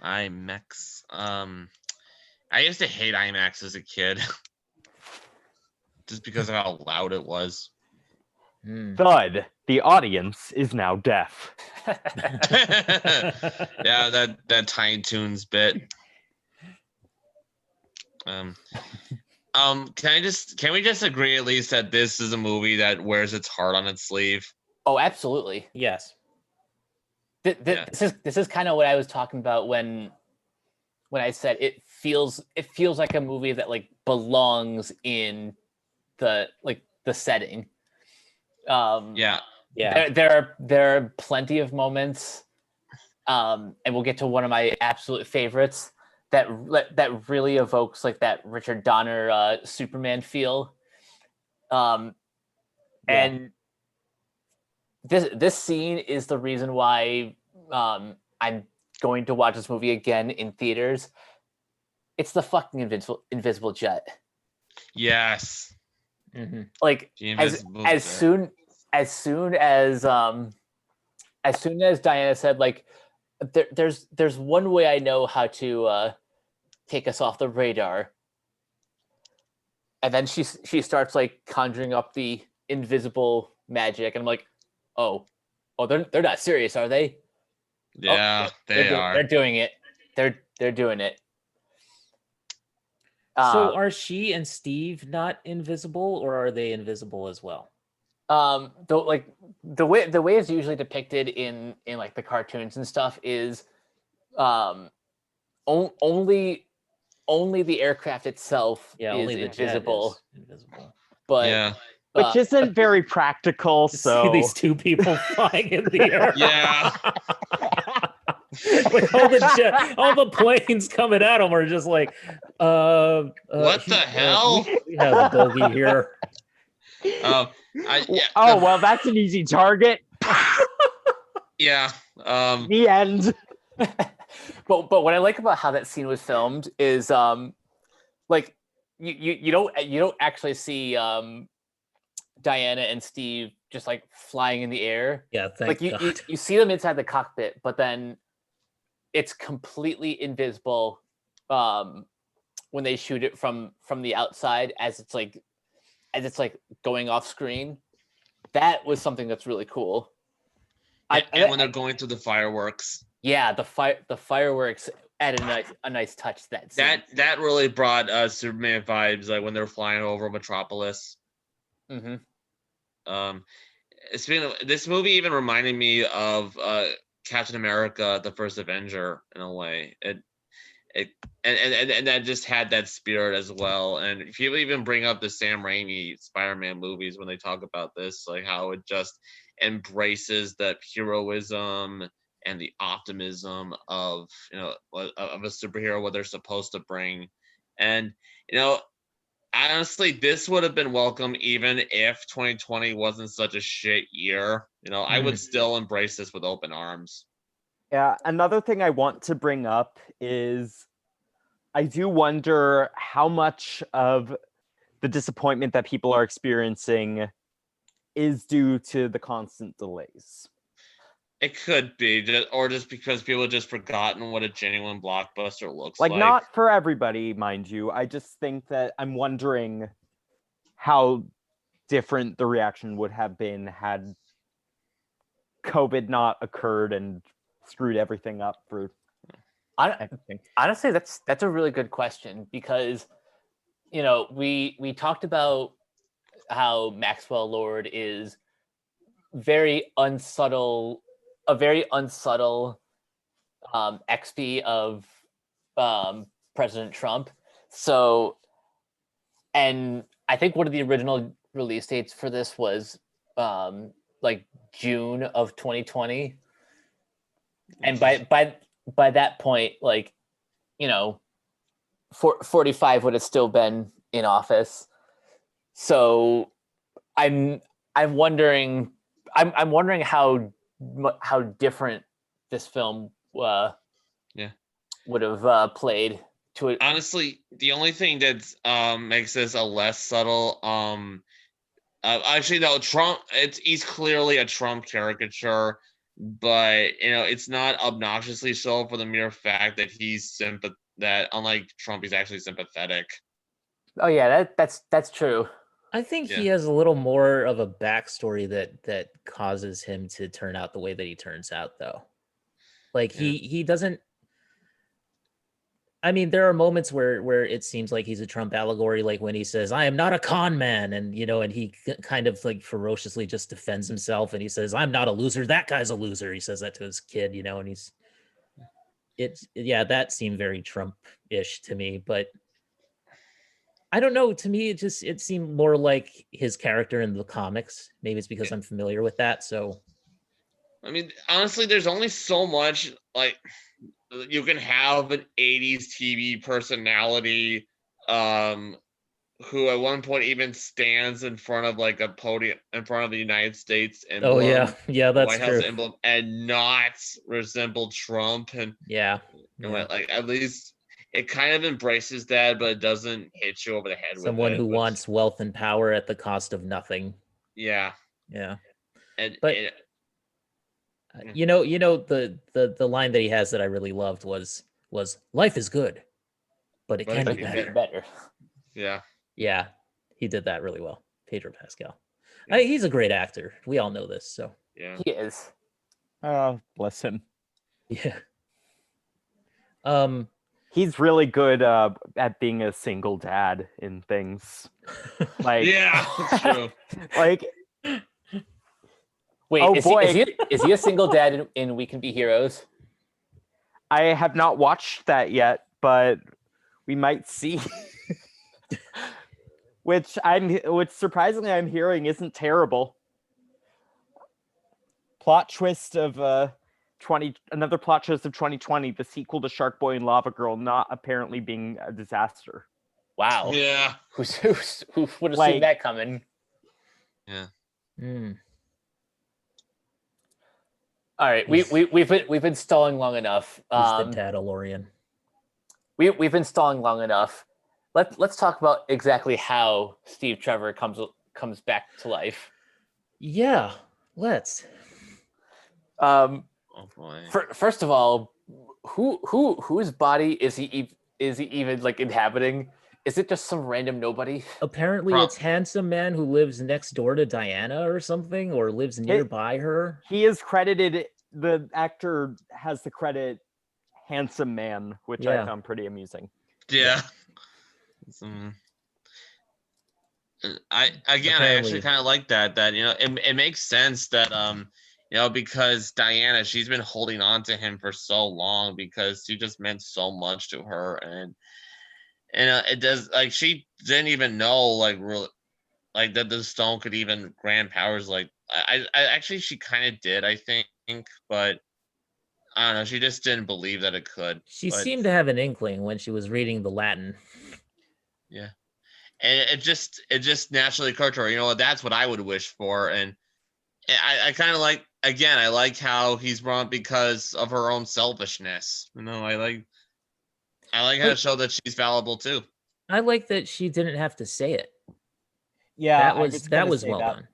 IMAX. I used to hate IMAX as a kid. Just because of how loud it was. Thud, the audience is now deaf. Yeah, that Tiny Toons bit. Can we just agree at least that this is a movie that wears its heart on its sleeve? Oh, absolutely. Yes. This is kind of what I was talking about when I said it feels like a movie that like belongs in the setting. Yeah. There are plenty of moments, and we'll get to one of my absolute favorites that really evokes like that Richard Donner Superman feel. And this scene is the reason why I'm going to watch this movie again in theaters. It's the fucking invisible jet. Yes. Mm-hmm. Like as soon as Diana said, like, there's one way I know how to take us off the radar, and then she starts like conjuring up the invisible magic, and I'm like, oh, they're not serious, are they? Yeah, they are. They're doing it. They're doing it. So are she and Steve not invisible, or are they invisible as well? The way it's usually depicted in like the cartoons and stuff is only the aircraft itself is invisible. But which isn't very practical. So see these two people flying in the air. Yeah. Like all the planes coming at them are just like, what the hell? We have a bogey here. Well, that's an easy target. Yeah. The end. But what I like about how that scene was filmed is like you don't actually see Diana and Steve just like flying in the air. Yeah, like you see them inside the cockpit, but then it's completely invisible when they shoot it from the outside as it's like going off screen. that was something that's really cool. And when they're going through the fireworks. Yeah, the fireworks added a nice touch to that scene. That really brought Superman vibes, like when they're flying over Metropolis. Mm-hmm. Speaking of, this movie even reminded me of Captain America: The First Avenger in a way. And that just had that spirit as well. And people even bring up the Sam Raimi Spider-Man movies when they talk about this, like how it just embraces that heroism and the optimism of of a superhero, what they're supposed to bring. And honestly, this would have been welcome even if 2020 wasn't such a shit year. I would still embrace this with open arms. Yeah, another thing I want to bring up is I do wonder how much of the disappointment that people are experiencing is due to the constant delays. It could be, just because people have just forgotten what a genuine blockbuster looks like. Not for everybody, mind you. I just think that I'm wondering how different the reaction would have been had COVID not occurred and screwed everything up for everything. Honestly, that's a really good question, because we talked about how Maxwell Lord is a very unsubtle XP of President Trump. So, and I think one of the original release dates for this was like June of 2020, and by that point, 45 would have still been in office. So I'm wondering how different this film would have played to it. Honestly, the only thing that makes this a less subtle, actually no, Trump, he's clearly a Trump caricature, but it's not obnoxiously so for the mere fact that that unlike Trump, he's actually sympathetic. Oh yeah, that's true. I think he has a little more of a backstory that causes him to turn out the way that he turns out, though. Like he doesn't. I mean, there are moments where it seems like he's a Trump allegory, like when he says, "I am not a con man," and and he kind of like ferociously just defends himself, and he says, "I'm not a loser. That guy's a loser." He says that to his kid, and that seemed very Trump-ish to me, but I don't know. To me, it seemed more like his character in the comics. Maybe it's because I'm familiar with that. So, I mean, honestly, there's only so much you can have an 80s TV personality who at one point even stands in front of like a podium in front of the United States emblem. Oh yeah, that's White true. House emblem, and not resemble Trump. And at least it kind of embraces that, but it doesn't hit you over the head. Someone who wants wealth and power at the cost of nothing. Yeah. And the line that he has that I really loved was life is good, but it can be better. Yeah, he did that really well. Pedro Pascal. He's a great actor. We all know this. So he is. Oh, bless him. Yeah. He's really good at being a single dad in things. That's true. Wait, is he a single dad in We Can Be Heroes? I have not watched that yet, but we might see. which surprisingly I'm hearing isn't terrible. Plot twist of another plot twist of 2020, the sequel to Shark Boy and Lava Girl not apparently being a disaster. Wow. Yeah. Who would have seen that coming? Yeah. All right, we've been stalling long enough. He's the Dadalorian. We've been stalling long enough. Let's talk about exactly how Steve Trevor comes back to life. Yeah, let's. Oh boy. First of all, whose body is he even like inhabiting? Is it just some random nobody? Apparently, Prom. it's handsome man who lives next door to Diana or something, or lives nearby her. He is credited. The actor has the credit "handsome man," which I Yeah. found pretty amusing. Yeah. I actually Apparently. kind of like that it makes sense that because Diana, she's been holding on to him for so long because he just meant so much to her, and it does, like, she didn't even know, like, really, like, that the stone could even grant powers. Like, I actually, she kind of did, I think, but I don't know, she just didn't believe that it could. She But seemed to have an inkling when she was reading the Latin. yeah, and it just naturally occurred to her, that's what I would wish for. And I kind of like, again, I like how he's brought because of her own selfishness. I like how to show that she's valuable too. I like that she didn't have to say it. Yeah, That I was gonna well say that. done.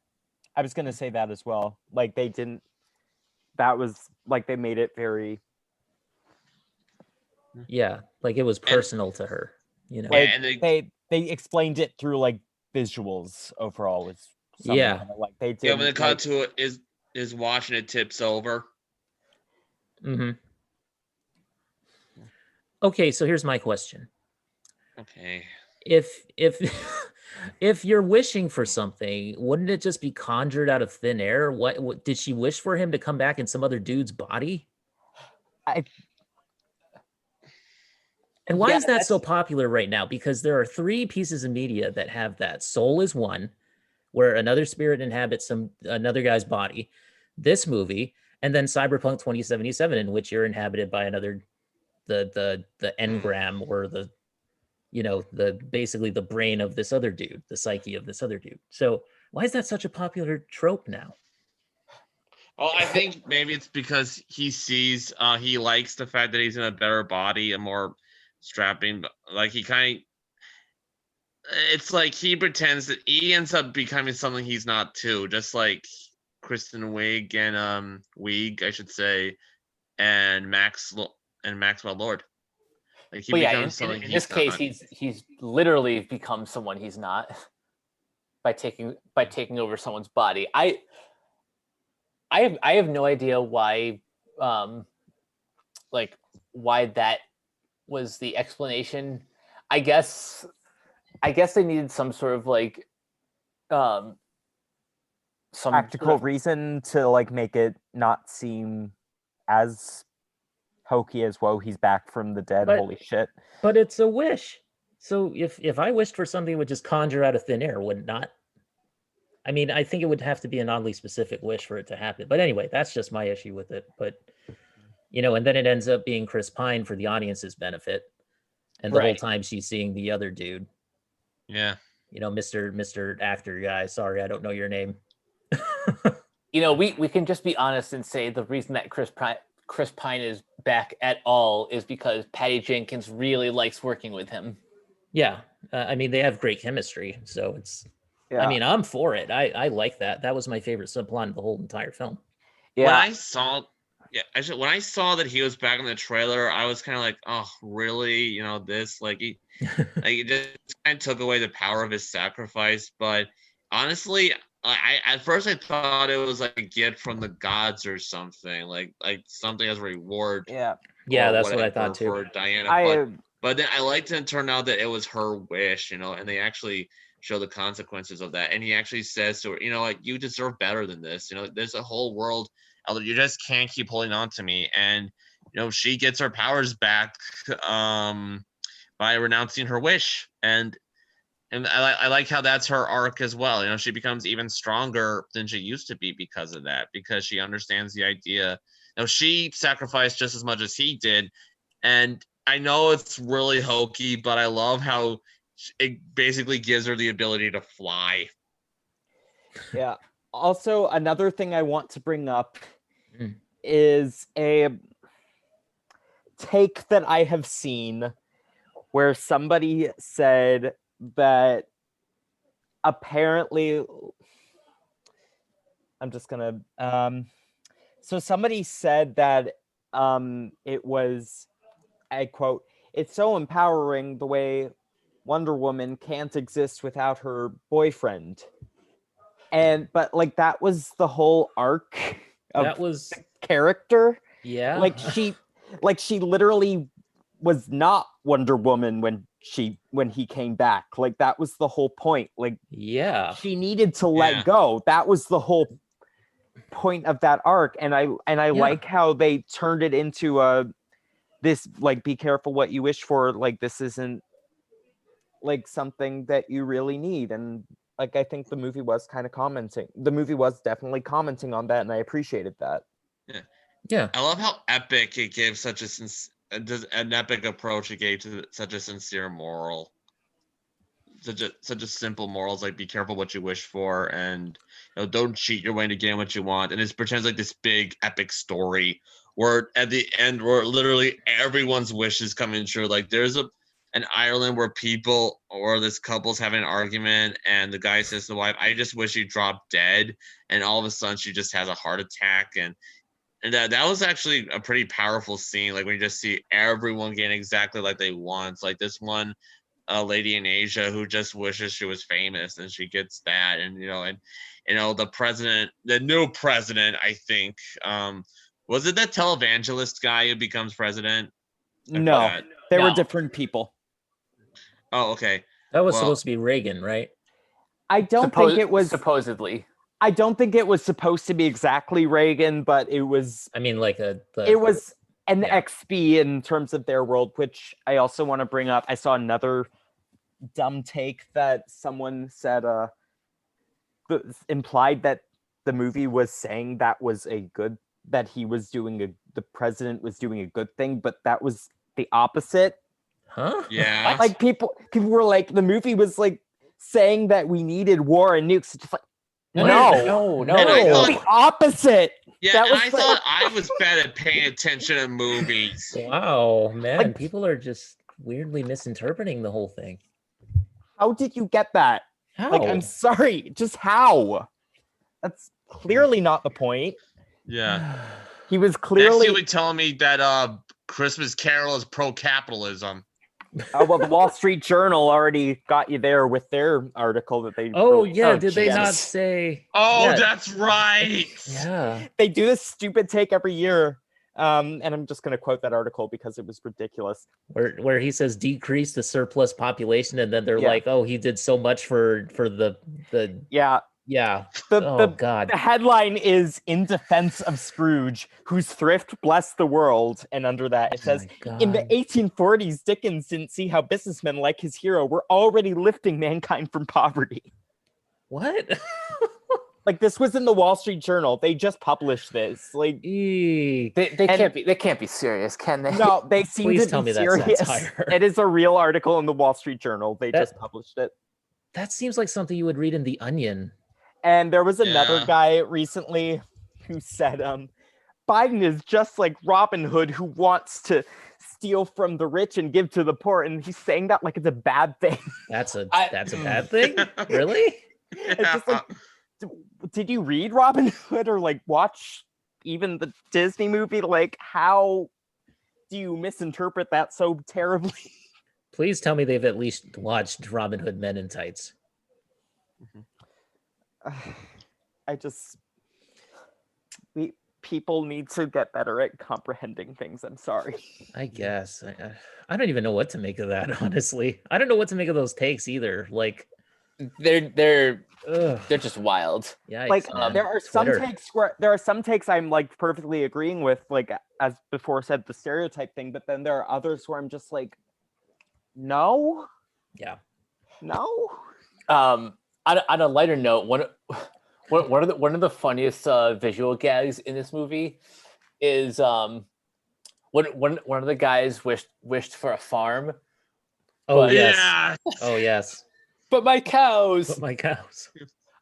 I was going to say that as well. Like they didn't. That was like they made it very. Yeah, like it was personal to her. You know. Like and they explained it through like visuals overall. Was something Yeah. that, like they did. yeah, when the cut to it is watching it tips over. Mm-hmm. Okay, so here's my question. Okay. If if you're wishing for something, wouldn't it just be conjured out of thin air? What did she wish for him to come back in some other dude's body? And why is that so popular right now? Because there are 3 pieces of media that have that. Soul is one, where another spirit inhabits another guy's body. This movie, and then Cyberpunk 2077, in which you're inhabited by another, the engram, or the basically the brain of this other dude, the psyche of this other dude. So why is that such a popular trope now? Well, I think maybe it's because he sees, he likes the fact that he's in a better body, a more strapping, like it's like he pretends that he ends up becoming something he's not too, just like Kristen Wiig and Wiig, I should say, and Maxwell Lord. Like, he But yeah, becomes something in he's this case, not. he's literally become someone he's not by taking over someone's body. I have no idea why, like, why that was the explanation. I guess they needed some sort of like some practical reason to like make it not seem as hokey as "whoa, he's back from the dead, holy shit." But it's a wish. So if I wished for something, it would just conjure out of thin air, would it not? I mean, I think it would have to be an oddly specific wish for it to happen. But anyway, that's just my issue with it. But and then it ends up being Chris Pine for the audience's benefit, and the whole time she's seeing the other dude. Yeah. Mr. Actor guy. Sorry, I don't know your name. We can just be honest and say the reason that Chris Pine is back at all is because Patty Jenkins really likes working with him. Yeah, I mean, they have great chemistry, so it's. Yeah. I mean, I'm for it. I like that. That was my favorite subplot of the whole entire film. Yeah. When I saw that he was back in the trailer, I was kind of like, oh, really? This, like, he it just kind of took away the power of his sacrifice. But honestly, I at first I thought it was like a gift from the gods or something, like something as a reward. Yeah, that's what I thought too. For Diana, but then I liked it turn out that it was her wish, and they actually show the consequences of that. And he actually says to her, like, you deserve better than this. There's a whole world out there. You just can't keep holding on to me. And she gets her powers back by renouncing her wish. And I like how that's her arc as well. She becomes even stronger than she used to be because of that, because she understands the idea. She sacrificed just as much as he did. And I know it's really hokey, but I love how it basically gives her the ability to fly. Yeah. Also, another thing I want to bring up is a take that I have seen where somebody said that apparently I'm just gonna so somebody said that it was, I quote, "It's so empowering the way Wonder Woman can't exist without her boyfriend. But like that was the whole arc of That was the character. yeah. Like she literally was not Wonder Woman when he came back. Like that was the whole point. Like yeah. she needed to let Yeah. go. That was the whole point of that arc. And I like how they turned it into this like be careful what you wish for. Like this isn't like something that you really need. And like I think the movie was kind of commenting. The movie was definitely commenting on that, and I appreciated that. Yeah. I love how epic it gave such an epic approach it gave to such a sincere moral. Such a simple morals, like be careful what you wish for, and don't cheat your way into getting what you want. And it pretends like this big epic story where at the end where literally everyone's wishes come in true. Like there's an Ireland where this couple's having an argument, and the guy says to the wife, "I just wish you dropped dead," and all of a sudden she just has a heart attack, and that was actually a pretty powerful scene. Like when you just see everyone getting exactly like they want. Like this one lady in Asia who just wishes she was famous, and she gets that, and the new president, I think, was it that televangelist guy who becomes president? No, they were No. different people. Oh, okay. That was Well, supposed to be Reagan, right? I don't think it was. supposedly. I don't think it was supposed to be exactly Reagan, but it was. I mean, like It was an yeah. XP in terms of their world, which I also want to bring up. I saw another dumb take that someone said implied that the movie was saying that the president was doing a good thing, but that was the opposite. Huh? yeah. Like people were like, the movie was like saying that we needed war and nukes. It's just like, No. And I it was thought- the opposite. Yeah, That and was I like- thought I was bad at paying attention to movies. Wow, man, Like- people are just weirdly misinterpreting the whole thing. How did you get that? How? Like, I'm sorry, just how? That's clearly not the point. Yeah. He was Next clearly. you'll be telling me that Christmas Carol is pro-capitalism. Well, the Wall Street Journal already got you there with their article that they. Oh released. yeah, did they Jesus. not say? Oh, Yeah. that's right. Yeah. They do this stupid take every year. And I'm just going to quote that article because it was ridiculous. Where he says decrease the surplus population, and then they're Yeah. like, oh, he did so much for the Yeah. yeah. The God. the headline is "In Defense of Scrooge, whose thrift blessed the world," and under that it says, My "In the God. 1840s, Dickens didn't see how businessmen like his hero were already lifting mankind from poverty." What? Like this was in the Wall Street Journal. They just published this. Like Eek. They can't be serious, can they? no, they seem Please to tell be me that's serious. satire. It is a real article in the Wall Street Journal. They That- just published it. That seems like something you would read in The Onion. And there was another Yeah. guy recently who said, Biden is just like Robin Hood who wants to steal from the rich and give to the poor. And he's saying that like it's a bad thing. That's a I- bad thing? Really? It's just like, did you read Robin Hood or like watch even the Disney movie? Like, how do you misinterpret that so terribly? Please tell me they've at least watched Robin Hood Men in Tights. People need to get better at comprehending things. I'm sorry. I guess. I don't even know what to make of that, honestly. I don't know what to make of those takes either. Like, They're ugh, just wild. yikes, Like man. there are some takes I'm like perfectly agreeing with, like as before said, the stereotype thing, but then there are others where I'm just like, no. Yeah. On a lighter note, one of the funniest visual gags in this movie is one of the guys wished for a farm. Oh But- yes. Yeah. Oh yes. But my cows. But my cows.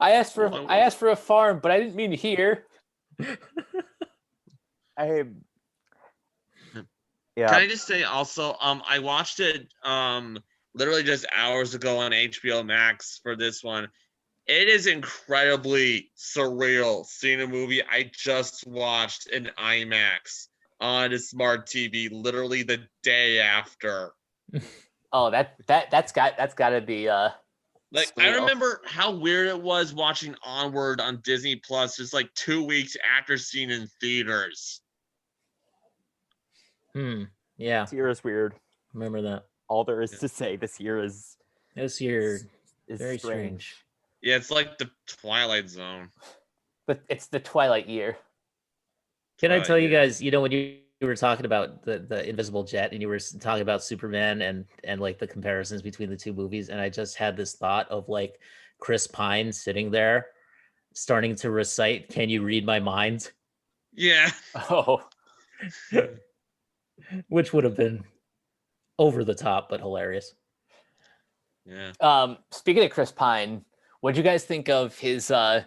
I asked for a farm, but I didn't mean here. Can I just say also, I watched it literally just hours ago on HBO Max for this one. It is incredibly surreal seeing a movie I just watched in IMAX on a smart TV literally the day after. Oh, that's got to be Like I surreal. remember how weird it was watching Onward on Disney Plus just like 2 weeks after seeing it in theaters. Yeah, This year is weird. remember that. All there is to say. This year is This year, is very strange. strange. Yeah, it's like the Twilight Zone. But it's the Twilight year. Can I tell you yeah. guys, when you were talking about the invisible jet and you were talking about Superman and like the comparisons between the two movies, and I just had this thought of like Chris Pine sitting there starting to recite "Can you read my mind?" Yeah. Oh, which would have been over the top but hilarious. Yeah. Speaking of Chris Pine, what'd you guys think of his makeover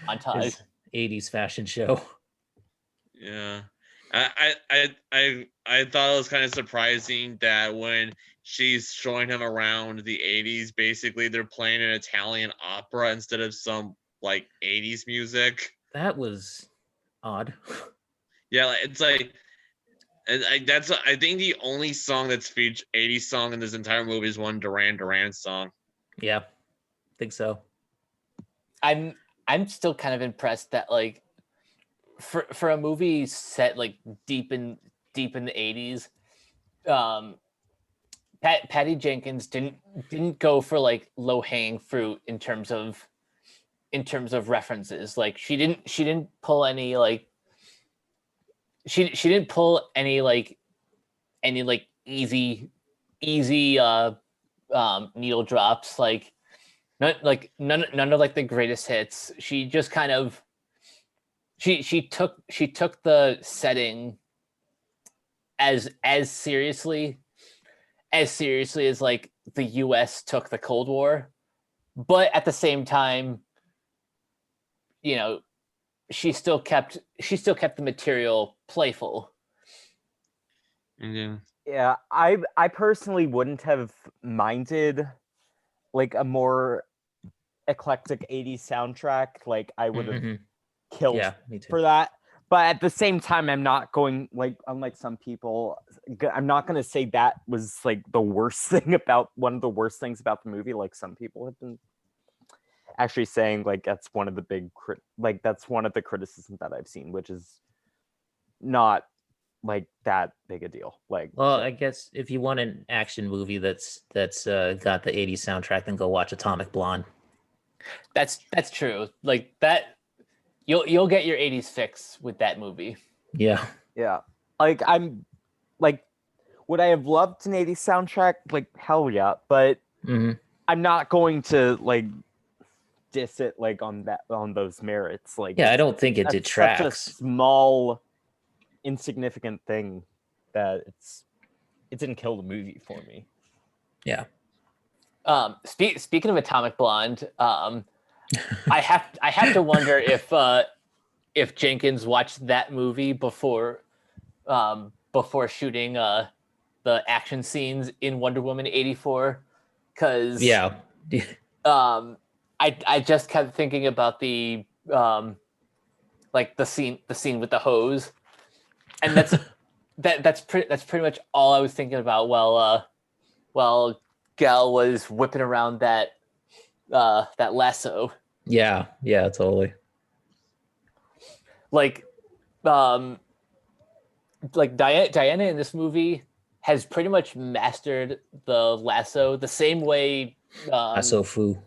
montage? His 80s fashion show. Yeah. I thought it was kind of surprising that when she's showing him around the 80s, basically they're playing an Italian opera instead of some like 80s music. That was odd. Yeah, it's like and I think the only song that's featured 80s song in this entire movie is one Duran Duran song. Yeah, I think so. I'm still kind of impressed that like for a movie set like deep in the 80s, Patty Jenkins didn't go for like low hanging fruit in terms of references. Like she didn't pull any like she didn't pull any easy needle drops, like none of like the greatest hits. She just kind of she took the setting as seriously as like the US took the Cold War, but at the same time, she still kept the material playful. Yeah, I personally wouldn't have minded like a more eclectic 80s soundtrack. Like I would have killed me too. for that. But at the same time, I'm not going like, unlike some people, I'm not going to say that was like the worst thing about one of the worst things about the movie. Like some people have been actually saying like that's one of the that's one of the criticisms that I've seen, which is not like that big a deal. Like, well, I guess if you want an action movie that's got the 80s soundtrack, then go watch Atomic Blonde. That's true. Like that, you'll get your 80s fix with that movie. Yeah. Like I'm like, would I have loved an 80s soundtrack? Like hell yeah, but I'm not going to like diss it like on those merits. Like I don't think it detracts. Such a small, insignificant thing that it didn't kill the movie for me. Yeah. Speaking of Atomic Blonde, I have to wonder if Jenkins watched that movie before shooting the action scenes in Wonder Woman 84, because I just kept thinking about the like the scene with the hose, and that's pretty much all I was thinking about while Gal was whipping around that lasso. Yeah, totally. Like Diana in this movie has pretty much mastered the lasso the same way Lasso Fu.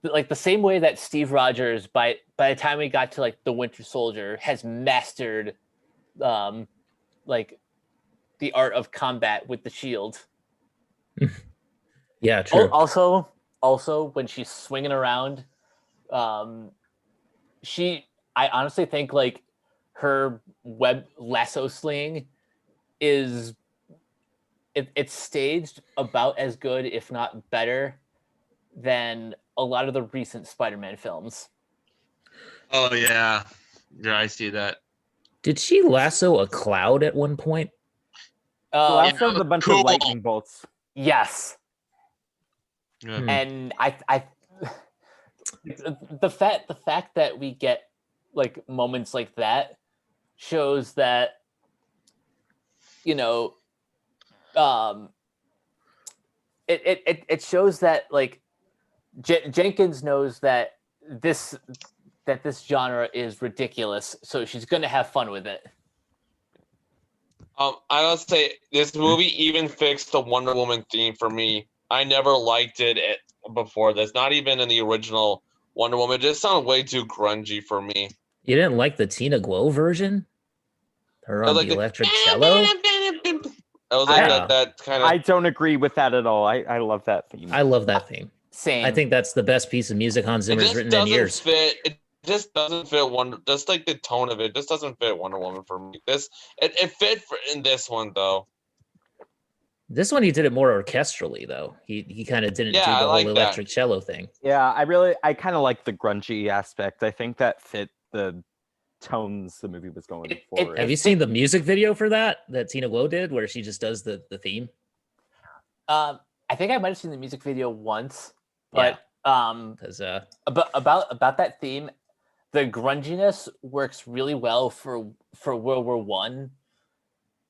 Like the same way that Steve Rogers by the time we got to like the Winter Soldier has mastered like the art of combat with the shield. Yeah, true. Also when she's swinging around, I honestly think like her web lasso sling is it's staged about as good, if not better, than a lot of the recent Spider-Man films. Oh yeah, I see that. Did she lasso a cloud at one point? Lassoed a bunch of lightning bolts. Yes. Yeah. And I the fact that we get like moments like that shows that you know, it shows that like Jenkins knows that this genre is ridiculous, so she's gonna have fun with it. I gotta say, this movie even fixed the Wonder Woman theme for me. I never liked it before this, not even in the original Wonder Woman. It just sounded way too grungy for me. You didn't like the Tina Guo version? Her on the electric cello? I was like that kind of. I don't agree with that at all. I love that theme. I love that theme. Same. I think that's the best piece of music Hans Zimmer's written in years. It just doesn't fit just like the tone of it just doesn't fit Wonder Woman for me. It fit in this one though. This one he did it more orchestrally though. He kind of didn't do the whole electric cello thing. Yeah, I kind of like the grungy aspect. I think that fit the tones the movie was going for. Have you seen the music video for that Tina Guo did, where she just does the theme? I think I might have seen the music video once, but because about that theme, the grunginess works really well for World War One,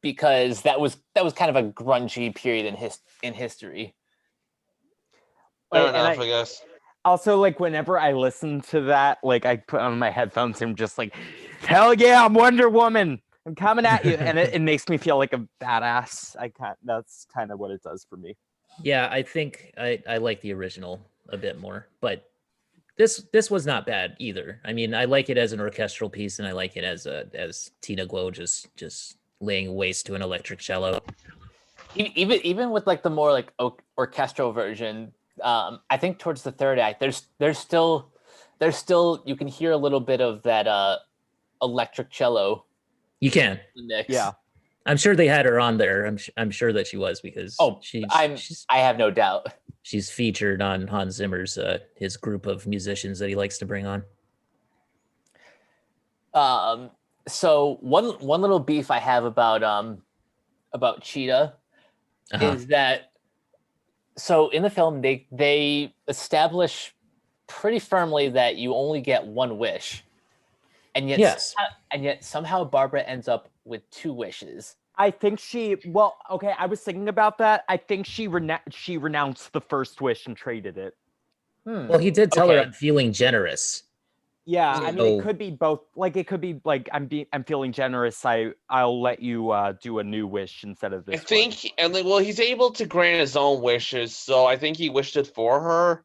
because that was kind of a grungy period in history. Fair enough, I guess. Also, like, whenever I listen to that, like, I put on my headphones and I'm just like, hell yeah, I'm Wonder Woman. I'm coming at you. And it makes me feel like a badass. That's kind of what it does for me. Yeah, I think I like the original a bit more, but this was not bad either. I mean, I like it as an orchestral piece, and I like it as Tina Guo just laying waste to an electric cello. Even with like the more like orchestral version, I think towards the third act, there's still you can hear a little bit of that electric cello. You can, mix. Yeah. I'm sure they had her on there. I'm sure that she was, because I have no doubt she's featured on Hans Zimmer's his group of musicians that he likes to bring on. So one little beef I have about Cheetah is that, so in the film they establish pretty firmly that you only get one wish, and yet somehow Barbara ends up with two wishes. I think I was thinking about that. I think she renounced the first wish and traded it. Well, he did tell her, I'm feeling generous. Yeah, I mean, it could be both. Like, it could be like, I'm feeling generous. I'll let you do a new wish instead of this. I think, he's able to grant his own wishes, so I think he wished it for her.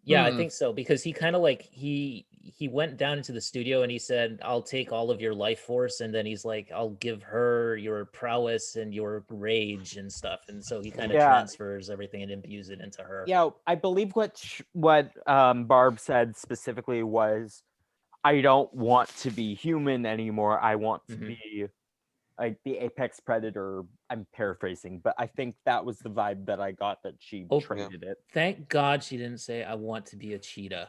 Yeah, I think so, because he kind of like he went down into the studio and he said, I'll take all of your life force, and then he's like, I'll give her your prowess and your rage and stuff, and so he kind of transfers everything and imbues it into her. Yeah, I believe what Barb said specifically was, I don't want to be human anymore. I want to be like the apex predator. I'm paraphrasing, but I think that was the vibe that I got, that she traded it. Thank God she didn't say, I want to be a cheetah.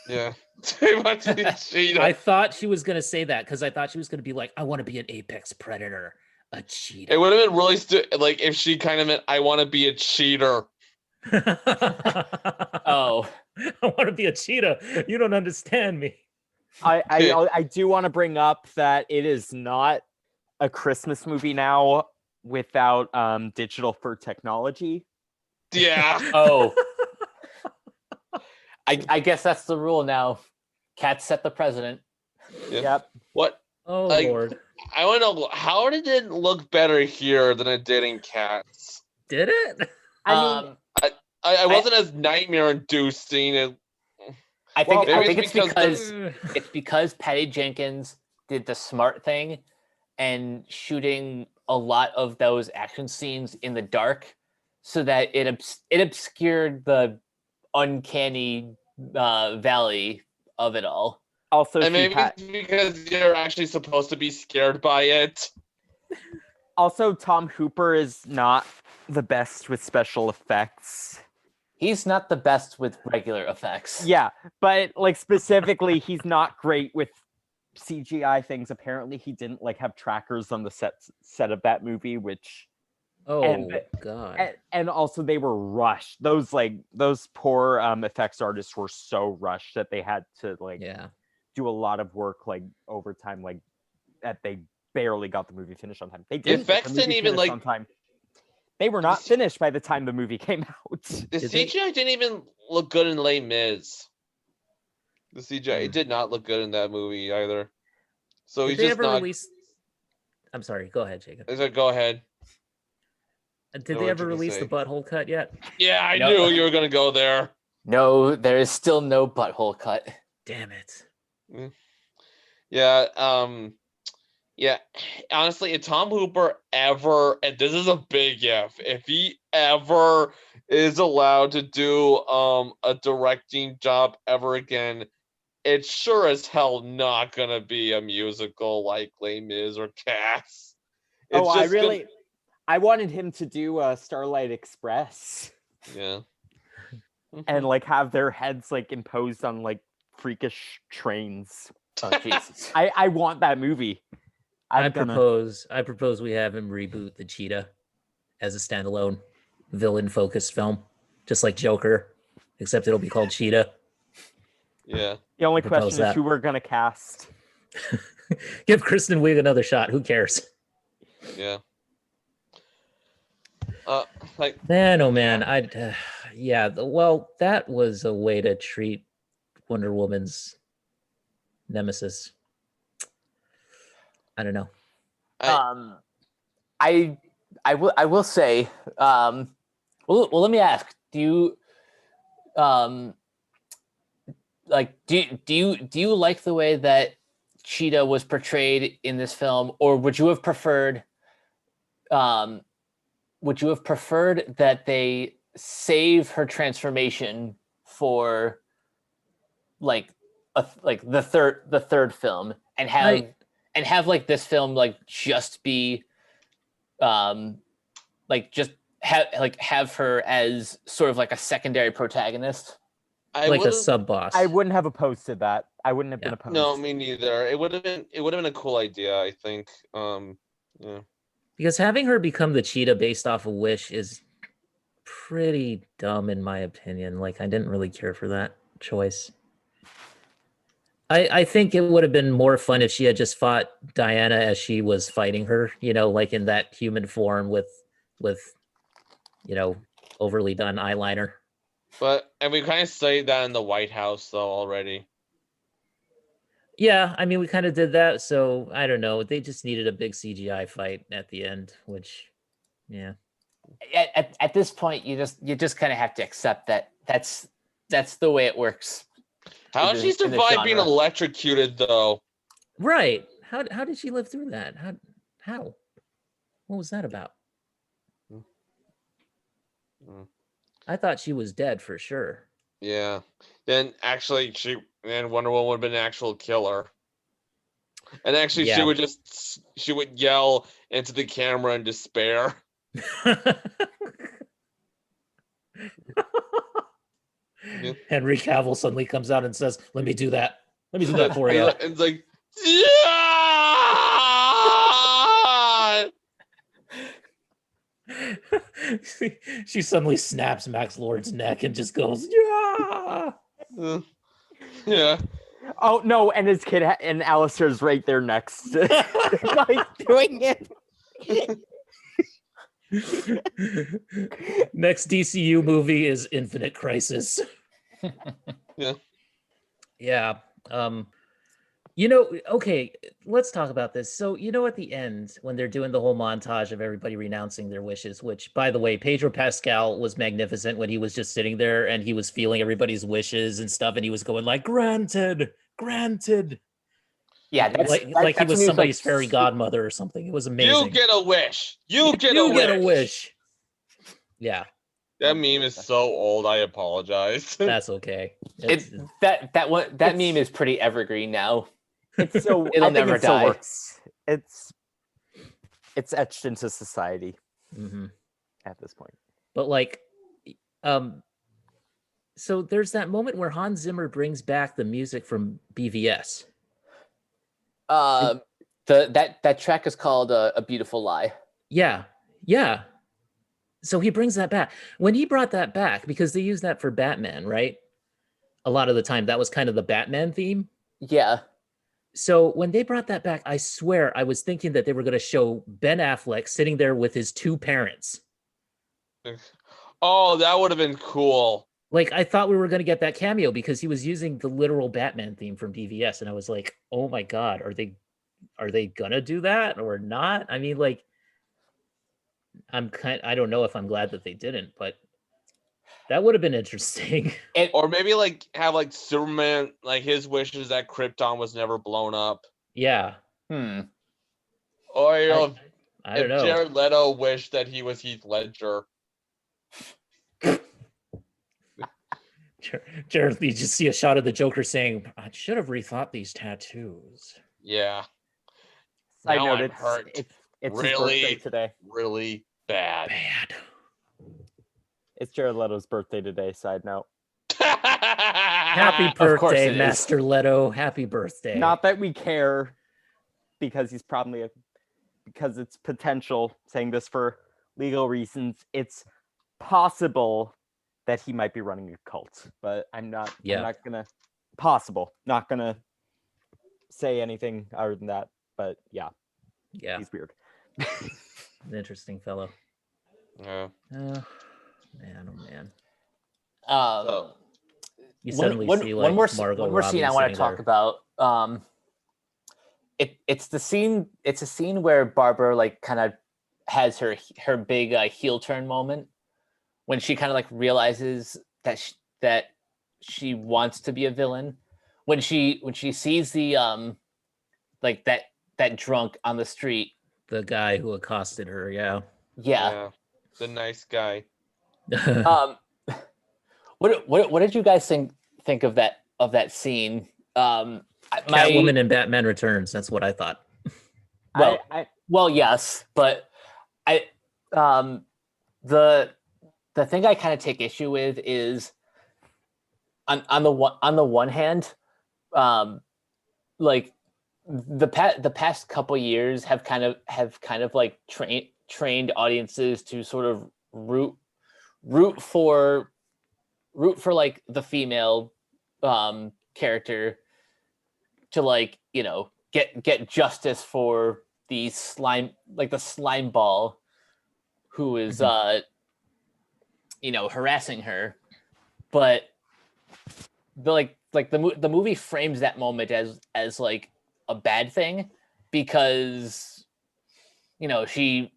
Yeah. I want to be a cheetah. I thought she was going to say that, because I thought she was going to be like, I want to be an apex predator, a cheetah. It would have been really like if she kind of meant, I want to be a cheater. Oh, I want to be a cheetah. You don't understand me. I do want to bring up that it is not a Christmas movie now without digital fur technology. Yeah. Oh. I guess that's the rule now. Cats set the president. Yep. What? Oh, Lord. I want to know, how did it look better here than it did in Cats? Did it? I mean, I wasn't as nightmare inducing. I think it's because Patty Jenkins did the smart thing and shooting a lot of those action scenes in the dark, so that it obscured the uncanny valley of it all. Also, and maybe it's because you're actually supposed to be scared by it. Also, Tom Hooper is not the best with special effects. He's not the best with regular effects. Yeah, but like specifically, he's not great with CGI things. Apparently, he didn't like have trackers on the set of that movie, which God. And also they were rushed. Those poor effects artists were so rushed that they had to do a lot of work like overtime, like that they barely got the movie finished on time. They The didn't get effects the movie didn't even finished like on time. They were not finished by the time the movie came out. the Did they- CGI didn't even look good in Les Mis. The CGI it Hmm. did not look good in that movie either. So Did he's they just ever not. release? I'm sorry. Go ahead, Jacob. Is it, go ahead. Did know they what ever you can release the say. butthole cut yet? Yeah, I No. knew you were gonna go there. No, there is still no butthole cut. Damn it. Yeah, yeah. Honestly, if Tom Hooper ever, and this is a big if he ever is allowed to do a directing job ever again, it's sure as hell not gonna be a musical like Les Mis or Cats. It's I just gonna, I wanted him to do Starlight Express yeah. and like have their heads like imposed on like freakish trains. Oh Jesus! I want that movie. I propose we have him reboot the Cheetah as a standalone villain-focused film, just like Joker, except it'll be called Cheetah. Yeah. The only propose question that. is who we're gonna cast. Give Kristen Wiig another shot. Who cares? Yeah. Like Man, oh man, well, that was a way to treat Wonder Woman's nemesis. I don't know. I will say, well, let me ask, do you do you like the way that Cheetah was portrayed in this film, or would you have preferred that they save her transformation for like the third film and have like this film like just be have her as sort of like a secondary protagonist? Like a sub boss. I wouldn't have opposed to that. I wouldn't have been opposed. no, me neither. It would have been a cool idea, I think. Yeah. Because having her become the Cheetah based off of Wish is pretty dumb in my opinion. Like I didn't really care for that choice. I think it would have been more fun if she had just fought Diana as she was fighting her, like in that human form with overly done eyeliner. And we kind of studied that in the White House though already. Yeah, I mean we kind of did that, so I don't know. They just needed a big CGI fight at the end, which yeah. At this point, you just kind of have to accept that that's the way it works. How did she survive being electrocuted though? Right. How did she live through that? How? What was that about? I thought she was dead for sure. Yeah. Then actually Wonder Woman would have been an actual killer. And actually she would yell into the camera in despair. Henry Cavill suddenly comes out and says, "Let me do that. Let me do that for you." And it's like, yeah! She suddenly snaps Max Lord's neck and just goes, "Yeah!" Yeah. Oh no! And his kid and Alistair's right there next, like doing it. Next DCU movie is Infinite Crisis. Yeah. Yeah. Okay, let's talk about this. So, at the end, when they're doing the whole montage of everybody renouncing their wishes, which, by the way, Pedro Pascal was magnificent when he was just sitting there and he was feeling everybody's wishes and stuff, and he was going like, granted. Yeah, like he was somebody's fairy godmother or something. It was amazing. You get a wish. You get a wish. Yeah. That meme is so old. I apologize. That's okay. That meme is pretty evergreen now. It's so It'll never die. Works. It's etched into society at this point. But so there's that moment where Hans Zimmer brings back the music from BVS. That track is called "A Beautiful Lie." Yeah. So he brings that back. When he brought that back, because they use that for Batman, right? A lot of the time, that was kind of the Batman theme. Yeah. So when they brought that back, I swear I was thinking that they were going to show Ben Affleck sitting there with his two parents. Oh, that would have been cool. Like, I thought we were going to get that cameo because he was using the literal Batman theme from BVS. And I was like, oh my God, are they going to do that or not? I mean, like, I don't know if I'm glad that they didn't, but that would have been interesting. Or maybe like have like Superman, like his wish is that Krypton was never blown up. Yeah. Or, you know, I don't if know. Jared Leto wished that he was Heath Ledger. Jared, you just see a shot of the Joker saying, I should have rethought these tattoos. Yeah. Side Now note, I'm hurt. it's Really? his birthday today. Really bad. It's Jared Leto's birthday today, side note. Happy Of course birthday, it is. Master Leto. Happy birthday. Not that we care, because he's probably because it's potential, saying this for legal reasons, it's possible that he might be running a cult, but I'm not gonna say anything other than that, but yeah, he's weird. An interesting fellow. Yeah. Man, oh man. You One, suddenly one, see one like more, Margot one more scene I want to sitting talk there. about. It's the scene. It's a scene where Barbara like kind of has her big heel turn moment when she kind of like realizes that she wants to be a villain. When she sees the like that drunk on the street, The guy who accosted her, yeah. The nice guy. What did you guys think of that scene? Catwoman in Batman Returns. That's what I thought. Well, yes, but the thing I kind of take issue with is on the one hand, like the past couple years have kind of like trained audiences to sort of root for like the female character to, like, you know, get justice for the slime ball who is you know, harassing her. But the movie frames that moment as like a bad thing, because she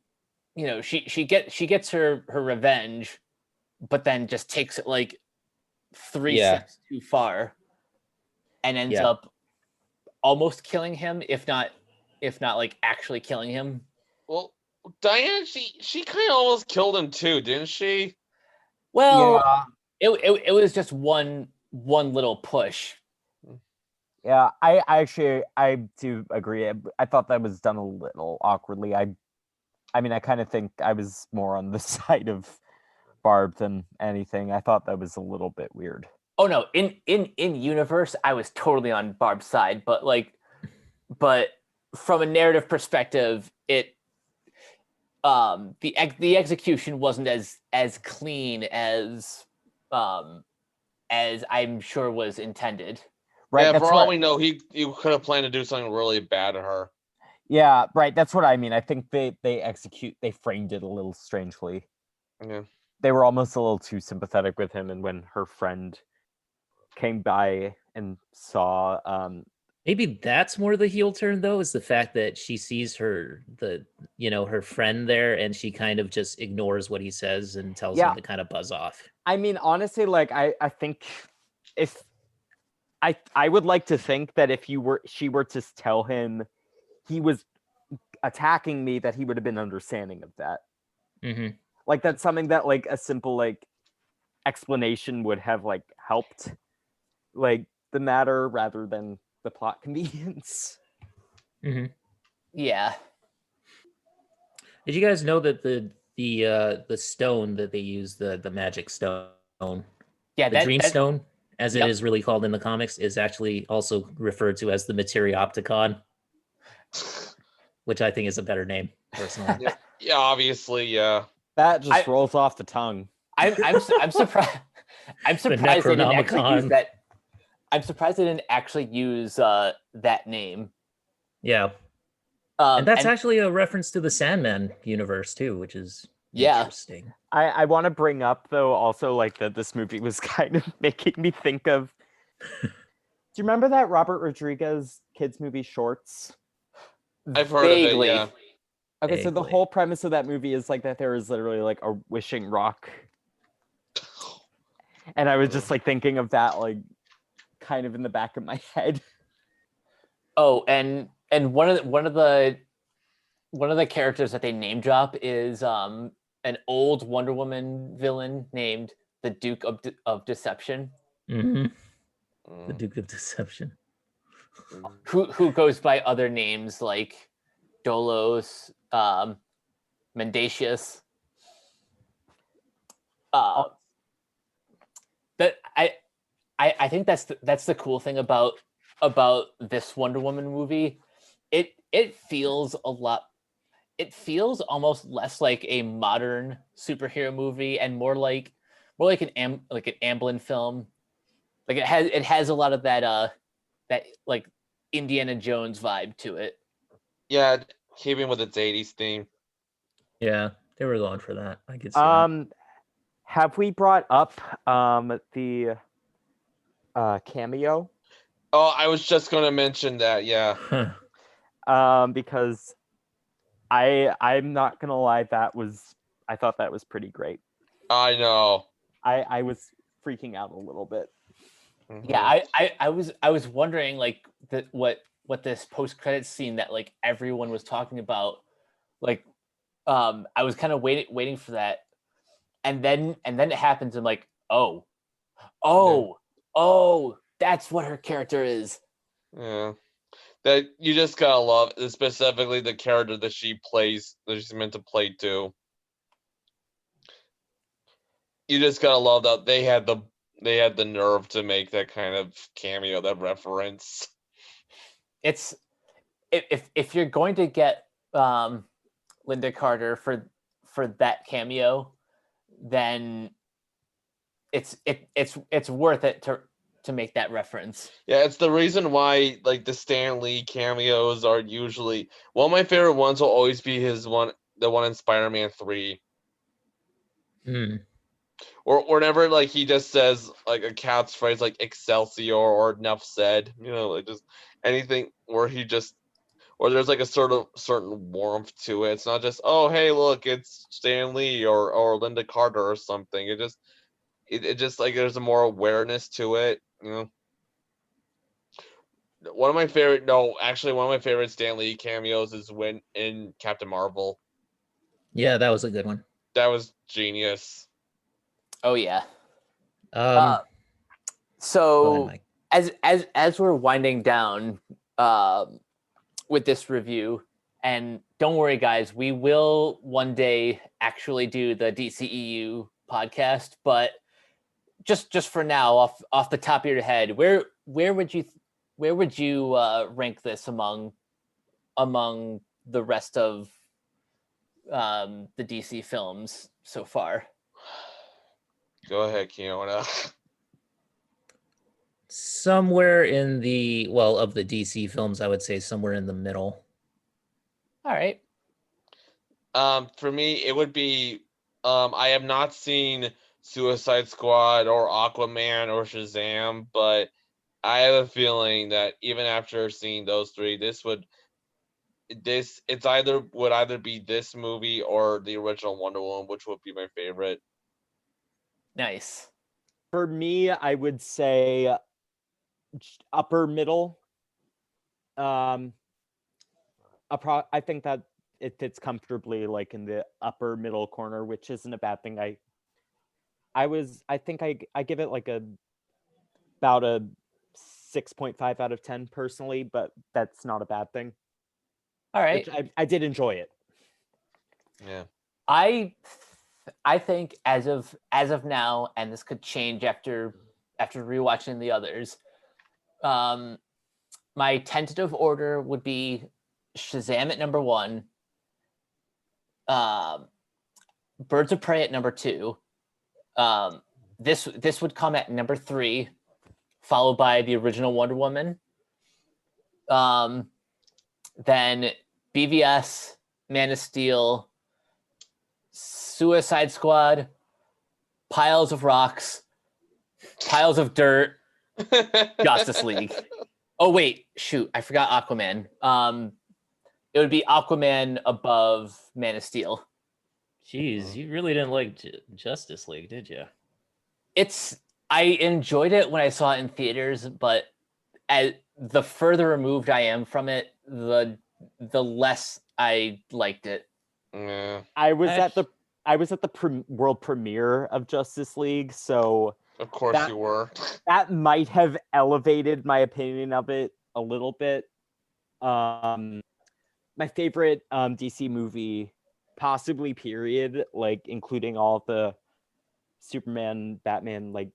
gets her revenge, but then just takes it like three steps too far and ends up almost killing him, if not like actually killing him. Well, Diane, she kind of almost killed him too, didn't she? Well, it was just one little push. Yeah, I do agree. I thought that was done a little awkwardly. I mean, I kind of think I was more on the side of Barb than anything. I thought that was a little bit weird. Oh no, in universe, I was totally on Barb's side, but from a narrative perspective, the execution wasn't as clean as I'm sure was intended. Right. Yeah, for all we know, he could have planned to do something really bad to her. Yeah, right. That's what I mean. I think they framed it a little strangely. Yeah. They were almost a little too sympathetic with him, and when her friend came by and saw maybe that's more the heel turn, though, is the fact that she sees her friend there, and she kind of just ignores what he says and tells him to kind of buzz off. I mean, honestly, like I think if I would like to think that if she were to tell him he was attacking me, that he would have been understanding of that. Mm-hmm. Like, that's something that like a simple like explanation would have like helped like the matter rather than the plot convenience. Mm-hmm. Yeah. Did you guys know that the stone that they use, the magic stone, the dream stone, as it is really called in the comics, is actually also referred to as the Materiopticon, which I think is a better name, personally. Yeah, obviously, yeah. That just rolls off the tongue. I'm surprised. I'm surprised they didn't actually use that. I'm surprised they didn't actually use that name. Yeah. And that's actually a reference to the Sandman universe too, which is interesting. I want to bring up though also like that this movie was kind of making me think of. Do you remember that Robert Rodriguez kids movie Shorts? I've heard Vaguely. of it. Yeah. Okay, so the Vaguely. whole premise of that movie is like that there is literally like a wishing rock, and I was just like thinking of that like kind of in the back of my head. Oh, and one of the characters that they name drop is an old Wonder Woman villain named the Duke of Deception, The Duke of Deception. who goes by other names like Dolos, Mendacious. That I think that's the cool thing about this Wonder Woman movie. It feels almost less like a modern superhero movie and more like an Amblin film. Like it has a lot of that like Indiana Jones vibe to it. Yeah, keeping with its 80s theme. Yeah, they were going for that. I could see that. Have we brought up the cameo? Oh, I was just gonna mention that. Yeah. Because I'm not gonna lie, I thought that was pretty great. I know. I was freaking out a little bit. Mhm. Yeah, I was wondering like what this post credits scene that like everyone was talking about, like I was kind of waiting for that, and then it happens. I'm like, oh, that's what her character is. Yeah. That you just gotta love, specifically the character that she plays, that she's meant to play too. You just gotta love that they had the nerve to make that kind of cameo, that reference. It's if you're going to get Linda Carter for that cameo, then it's worth it to make that reference. Yeah, it's the reason why like the Stan Lee cameos are usually one of my favorite ones. Will always be the one in Spider-Man 3. Or whenever like he just says like a cat's phrase like Excelsior or enough said, like just anything where there's like a sort of certain warmth to it. It's not just, oh hey look, it's Stan Lee or Linda Carter or something. It just like there's a more awareness to it. One of my favorite Stan Lee cameos is when in Captain Marvel. Yeah, that was a good one. That was genius. Oh yeah. Go So ahead, Mike. as we're winding down with this review, and don't worry guys, we will one day actually do the DCEU podcast, but just for now, off the top of your head, where would you rank this among the rest of the DC films so far? Go ahead, Keona. Somewhere in the of the DC films, I would say somewhere in the middle. All right. For me, it would be. I have not seen Suicide Squad or Aquaman or Shazam, but I have a feeling that even after seeing those three, would either be this movie or the original Wonder Woman, which would be my favorite. Nice. For me, I would say upper middle. I think that it fits comfortably like in the upper middle corner, which isn't a bad thing. I think I give it like about a 6.5 out of 10 personally, but that's not a bad thing. All right. Which I did enjoy it. Yeah. I think as of now, and this could change after rewatching the others, my tentative order would be Shazam at number 1, Birds of Prey at number 2, this would come at number 3, followed by the original Wonder Woman. Then BVS, Man of Steel, Suicide Squad, piles of rocks, piles of dirt, Justice League. Oh wait, shoot, I forgot Aquaman. It would be Aquaman above Man of Steel. Jeez, you really didn't like Justice League, did you? I enjoyed it when I saw it in theaters, but as the further removed I am from it, the less I liked it. Yeah, I was at the world premiere of Justice League, so of course you were. that might have elevated my opinion of it a little bit. My favorite DC movie, possibly period, like including all the Superman, Batman, like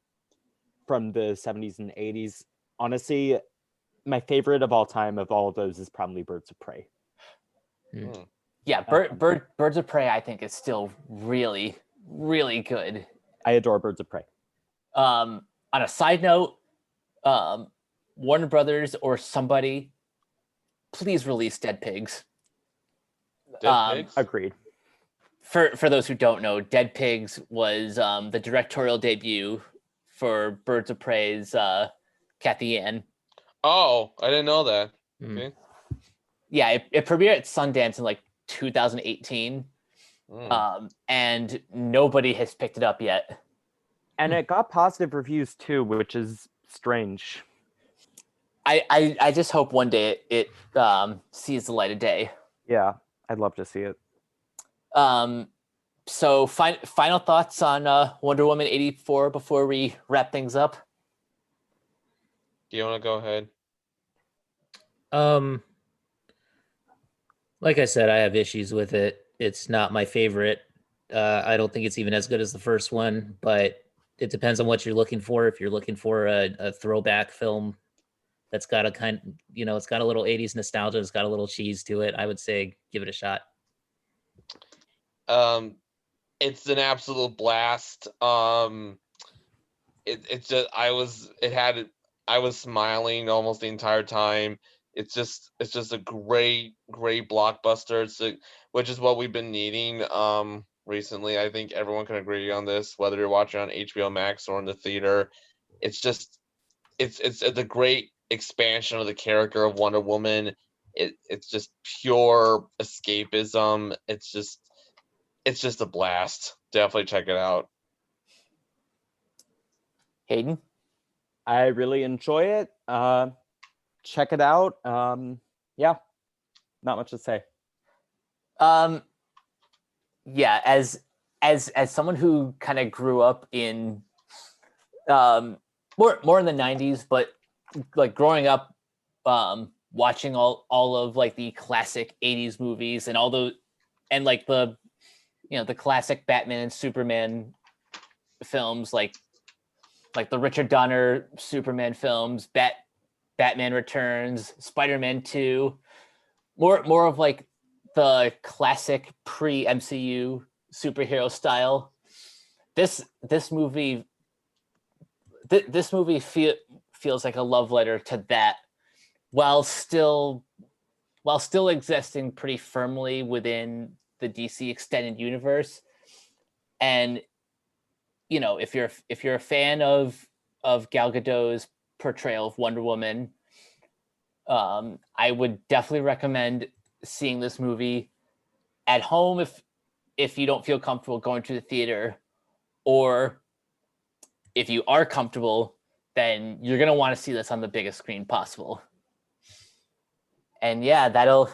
from the 70s and 80s. Honestly, my favorite of all time of all of those is probably Birds of Prey. Yeah, Birds of Prey, I think, is still really, really good. I adore Birds of Prey. On a side note, Warner Brothers or somebody, please release Dead Pigs. Dead Pigs? Agreed. For those who don't know, Dead Pigs was the directorial debut for Birds of Prey's Kathy Ann. Oh, I didn't know that. Okay. Yeah, it premiered at Sundance in like 2018, and nobody has picked it up yet. And it got positive reviews too, which is strange. I just hope one day it sees the light of day. Yeah, I'd love to see it. So final thoughts on Wonder Woman 84 before we wrap things up. Do you want to go ahead? Like I said, I have issues with it. It's not my favorite. I don't think it's even as good as the first one, but it depends on what you're looking for. If you're looking for a throwback film that's got a it's got a little 80s nostalgia, it's got a little cheese to it, I would say give it a shot. It's an absolute blast. It's just I was smiling almost the entire time. It's just a great blockbuster. Which is what we've been needing recently. I think everyone can agree on this, whether you're watching on HBO Max or in the theater. It's a great expansion of the character of Wonder Woman. It's just pure escapism. It's just a blast. Definitely check it out. Hayden? I really enjoy it. Check it out. Yeah, not much to say. Yeah, as someone who kind of grew up in more in the 90s, but like growing up watching all of like the classic 80s movies and all those, and like the the classic Batman and Superman films, like the Richard Donner Superman films, Batman Returns, Spider-Man 2, more of like the classic pre-MCU superhero style. This movie feels like a love letter to that, while still existing pretty firmly within the DC extended universe. And if you're a fan of Gal Gadot's portrayal of Wonder Woman, I would definitely recommend seeing this movie at home if you don't feel comfortable going to the theater, or if you are comfortable, then you're going to want to see this on the biggest screen possible. And yeah, that'll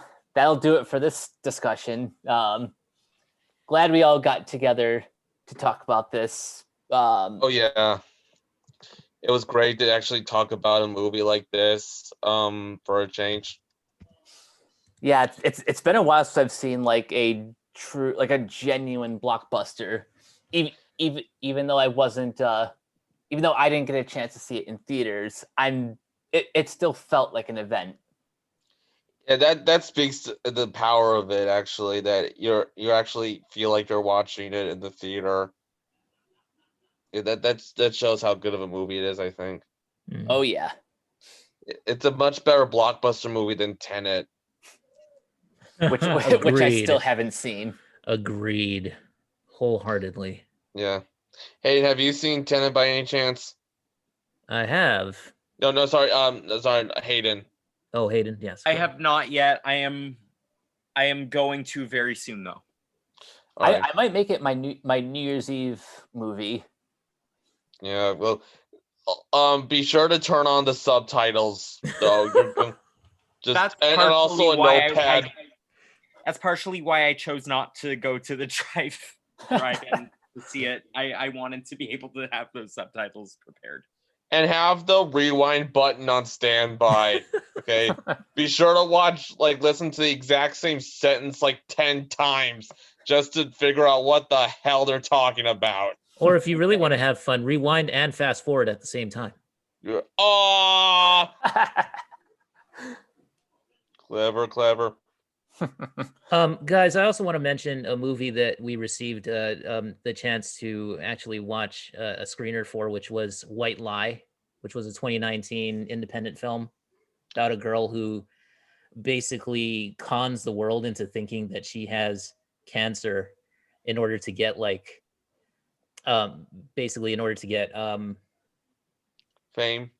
do it for this discussion. Glad we all got together to talk about this. Oh yeah, it was great to actually talk about a movie like this for a change. Yeah, it's been a while since I've seen like a genuine blockbuster, even though I wasn't even though I didn't get a chance to see it in theaters. It still felt like an event. Yeah, that speaks to the power of it, actually, that you actually feel like you're watching it in the theater. Yeah, that shows how good of a movie it is, I think. Oh yeah. It's a much better blockbuster movie than Tenet. Which I Agreed. still haven't seen. Agreed. Wholeheartedly. Yeah. Hey, have you seen Tenet by any chance? I have. No, sorry. Sorry, Hayden. Oh, Hayden, yes. I go. have not yet. I am going to very soon though. All right. I might make it my New Year's Eve movie. Yeah. Well, be sure to turn on the subtitles though. You're going That's and also a partially notepad. That's partially why I chose not to go to the drive-in to see it. I wanted to be able to have those subtitles prepared. And have the rewind button on standby. Okay. Be sure to listen to the exact same sentence like 10 times just to figure out what the hell they're talking about. Or if you really want to have fun, rewind and fast forward at the same time. Oh, clever. Guys, I also want to mention a movie that we received the chance to actually watch a screener for, which was White Lie, which was a 2019 independent film about a girl who basically cons the world into thinking that she has cancer in order to get fame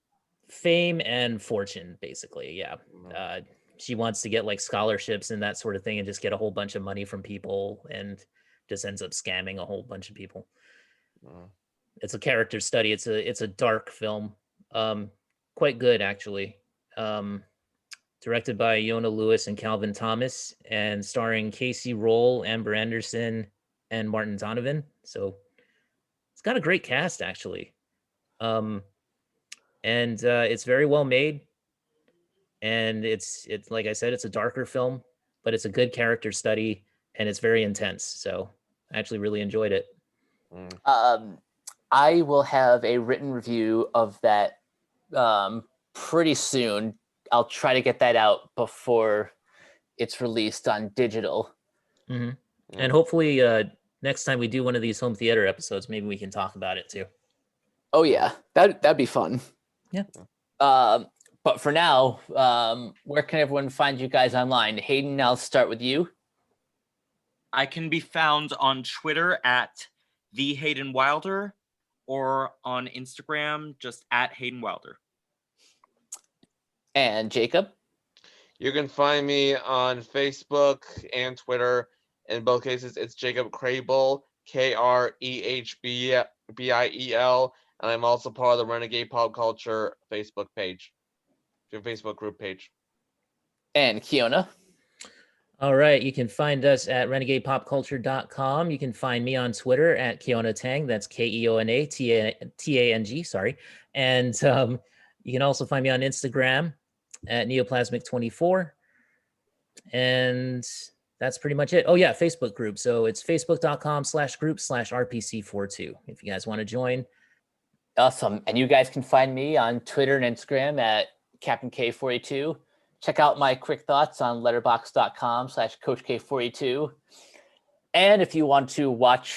and fortune, basically. Yeah. She wants to get like scholarships and that sort of thing and just get a whole bunch of money from people and just ends up scamming a whole bunch of people. It's a character study. It's a dark film. Quite good, actually. Directed by Yona Lewis and Calvin Thomas and starring Casey Roll, Amber Anderson, and Martin Donovan. So it's got a great cast, actually. And it's very well made. And it's like I said, it's a darker film, but it's a good character study and it's very intense. So I actually really enjoyed it. I will have a written review of that pretty soon. I'll try to get that out before it's released on digital. Mm-hmm. And hopefully next time we do one of these home theater episodes, maybe we can talk about it too. Oh yeah, that'd be fun. Yeah. But for now, where can everyone find you guys online? Hayden, I'll start with you. I can be found on Twitter at the Hayden Wilder or on Instagram just at Hayden Wilder. And Jacob? You can find me on Facebook and Twitter. In both cases, it's Jacob Crable, KREHBIEL, and I'm also part of the Renegade Pop Culture Facebook page, your Facebook group page. And Keona? All right, you can find us at renegadepopculture.com. You can find me on Twitter at Keona Tang. That's KeonaTang, sorry. And you can also find me on Instagram at Neoplasmic24. And that's pretty much it. Oh yeah, Facebook group. So it's facebook.com/group/RPC42 if you guys want to join. Awesome. And you guys can find me on Twitter and Instagram at Captain K42. Check out my quick thoughts on letterboxd.com/CoachK42. And if you want to watch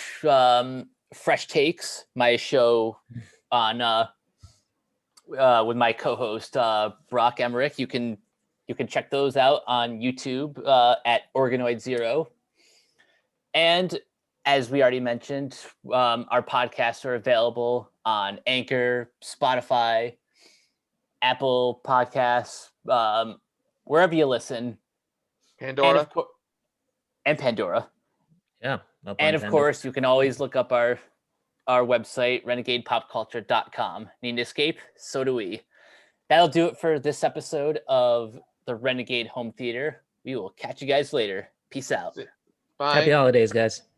Fresh Takes, my show on with my co-host Brock Emmerich, you can check those out on YouTube at Organoid Zero. And as we already mentioned, our podcasts are available on Anchor, Spotify, Apple Podcasts, wherever you listen. Pandora. And Pandora. Yeah. And of course, you can always look up our website, renegadepopculture.com. Need to escape? So do we. That'll do it for this episode of the Renegade Home Theater. We will catch you guys later. Peace out. Bye. Happy holidays, guys.